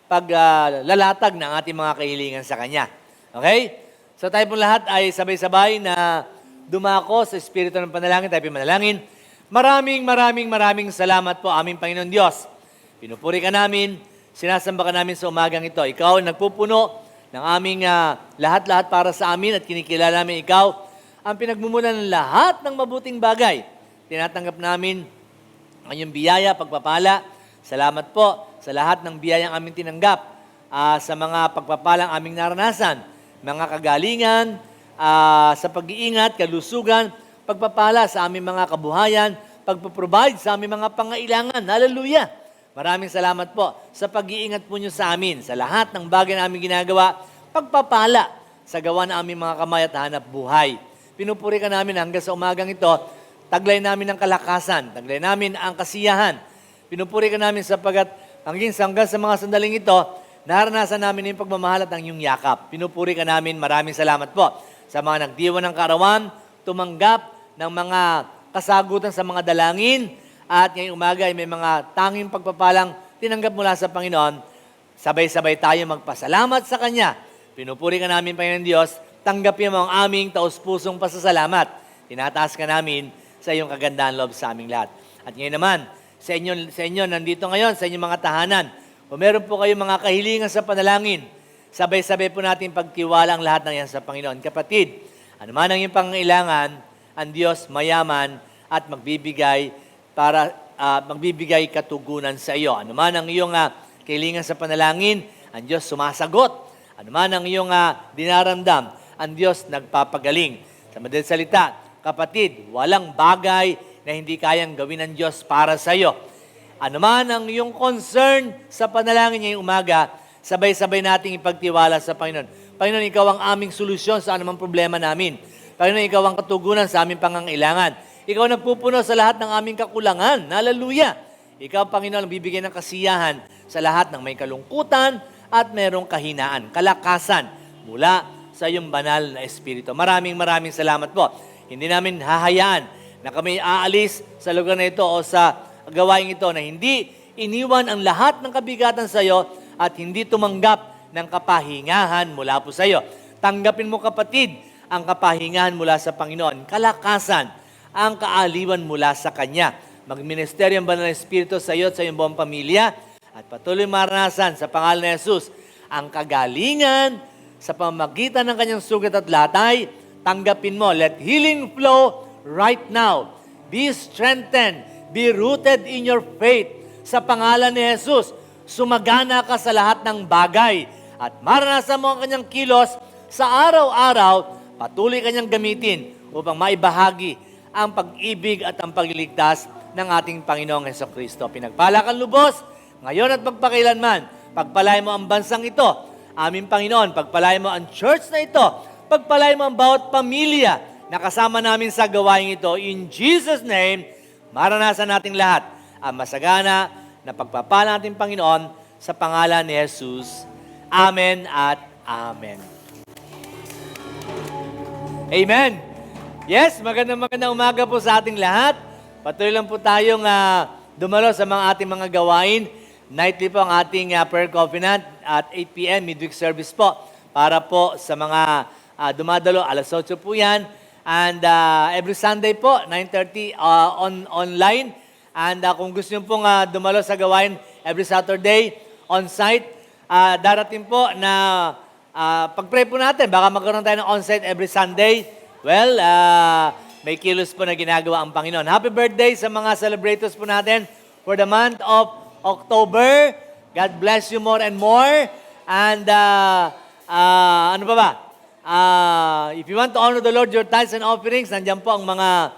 paglalatag ng ating mga kahilingan sa Kanya. Okay? So tayo po lahat ay sabay-sabay na dumako sa Espiritu ng panalangin. Tayo po manalangin. Maraming salamat po aming Panginoon Diyos. Pinupuri ka namin, sinasamba ka namin sa umagang ito. Ikaw ang nagpupuno ng aming lahat-lahat para sa amin at kinikilala namin ikaw ang pinagmumulan ng lahat ng mabuting bagay. Tinatanggap namin ang iyong biyaya, pagpapala. Salamat po sa lahat ng biyayang aming tinanggap, sa mga pagpapalang aming naranasan, mga kagalingan, sa pag-iingat, kalusugan, pagpapala sa aming mga kabuhayan, pagpaprovide sa aming mga pangailangan. Hallelujah! Maraming salamat po sa pag-iingat po nyo sa amin, sa lahat ng bagay na aming ginagawa, pagpapala sa gawa na aming mga kamay at hanap buhay. Pinupuri ka namin hanggang sa umagang ito, taglay namin ang kalakasan, taglay namin ang kasiyahan. Pinupuri ka namin sapagat hanggang sa mga sandaling ito, naranasan namin yung pagmamahal at ang iyong yakap. Pinupuri ka namin, maraming salamat po sa mga nagdiwa ng kaarawan, tumanggap ng mga kasagutan sa mga dalangin, at ngayong umaga ay may mga tanging pagpapalang tinanggap mula sa Panginoon, sabay-sabay tayo magpasalamat sa Kanya. Pinupuri ka namin, Panginoon Diyos, tanggapin mo ang aming taus-pusong pasasalamat. Tinataas ka namin sa iyong kagandahan loob sa aming lahat. At ngayon naman, sa inyo nandito ngayon, sa inyong mga tahanan, kung meron po kayong mga kahilingan sa panalangin, sabay-sabay po natin pagtiwala ang lahat ng yan sa Panginoon. Kapatid, ano man ang iyong pangangailangan, ang Diyos mayaman at magbibigay katugunan sa iyo. Ano man ang iyong kahilingan sa panalangin, ang Diyos sumasagot. Ano man ang iyong dinaramdam, ang Diyos nagpapagaling. Sa madaling salita, kapatid, walang bagay na hindi kayang gawin ng Diyos para sa iyo. Ano man ang iyong concern sa panalangin ngayong umaga, sabay-sabay nating ipagtiwala sa Panginoon. Panginoon, Ikaw ang aming solusyon sa anumang problema namin. Panginoon, Ikaw ang katugunan sa aming pangangailangan. Ikaw ang nagpupuno sa lahat ng aming kakulangan. Hallelujah! Ikaw, Panginoon, ang bibigyan ng kasiyahan sa lahat ng may kalungkutan at mayroong kahinaan, kalakasan mula sa iyong banal na Espiritu. Maraming salamat po. Hindi namin hahayaan na kami aalis sa lugar na ito o sa gawain ito na hindi iniwan ang lahat ng kabigatan sa iyo at hindi tumanggap ng kapahingahan mula po sa iyo. Tanggapin mo, kapatid, ang kapahingahan mula sa Panginoon, kalakasan, ang kaaliwan mula sa Kanya. Magministeryo ang banal na Espiritu sa iyo at sa iyong buong pamilya at patuloy maranasan sa pangalan ni Jesus ang kagalingan sa pamamagitan ng Kanyang sugat at latay. Tanggapin mo. Let healing flow right now. Be strengthened. Be rooted in your faith. Sa pangalan ni Jesus, sumagana ka sa lahat ng bagay at maranasan mo ang Kanyang kilos sa araw-araw. Patuloy Kanyang gamitin upang maibahagi ang pag-ibig at ang pagliligtas ng ating Panginoong Hesukristo. Pinagpala kang lubos, ngayon at magpakailanman. Pagpalain mo ang bansang ito, aming Panginoon. Pagpalain mo ang church na ito. Pagpalain mo ang bawat pamilya na kasama namin sa gawain ito. In Jesus' name, maranasan nating lahat ang masagana na pagpapala nating Panginoon sa pangalan ni Jesus. Amen at Amen. Amen. Yes, magandang umaga po sa ating lahat. Patuloy lang po tayong dumalo sa ating mga gawain. Nightly po ang ating prayer covenant at 8 p.m. midweek service po. Para po sa mga dumadalo, alas 8 po yan. And every Sunday po, 9:30 online. And kung gusto nyo pong dumalo sa gawain every Saturday, on-site, darating po na pag-pray po natin, baka magkaroon tayo ng on-site every Sunday. Well, may kilos po na ginagawa ang Panginoon. Happy birthday sa mga celebrators po natin for the month of October. God bless you more and more. And ano pa ba? If you want to honor the Lord, your tithes and offerings, nandiyan po ang mga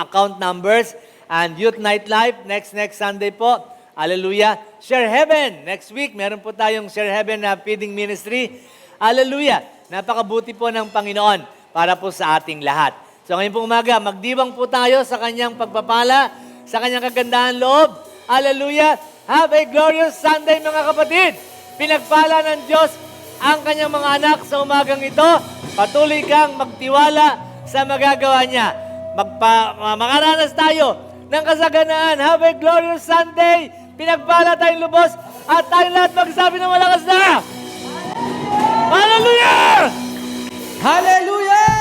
account numbers. And Youth Nightlife, next Sunday po. Hallelujah. Share Heaven. Next week, meron po tayong Share Heaven na feeding ministry. Hallelujah. Napakabuti po ng Panginoon para po sa ating lahat. So ngayon pong umaga, magdiwang po tayo sa Kanyang pagpapala, sa Kanyang kagandahan loob. Hallelujah. Have a glorious Sunday, mga kapatid. Pinagpala ng Diyos ang Kanyang mga anak sa umagang ito. Patuloy kang magtiwala sa magagawa niya. Makaranas tayo ng kasaganaan. Have a glorious Sunday. Pinagpala tayong lubos at tayong lahat magsabi ng malakas na Hallelujah! Hallelujah!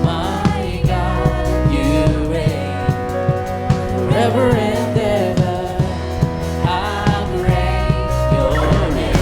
My God, you reign forever and ever. I praise your name.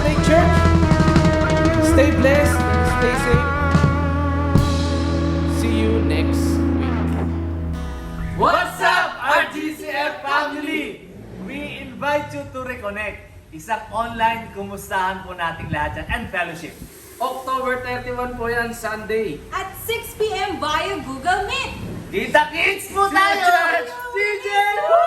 Sunday Church. Stay blessed and stay safe. See you next week. What's up, RGCF family? We invite you to reconnect. Isang online kumustahan po nating lahat yan and fellowship. October 31 po yan, Sunday. At 6 p.m. via Google Meet. Kita Kids po tayo! DJ! Woo!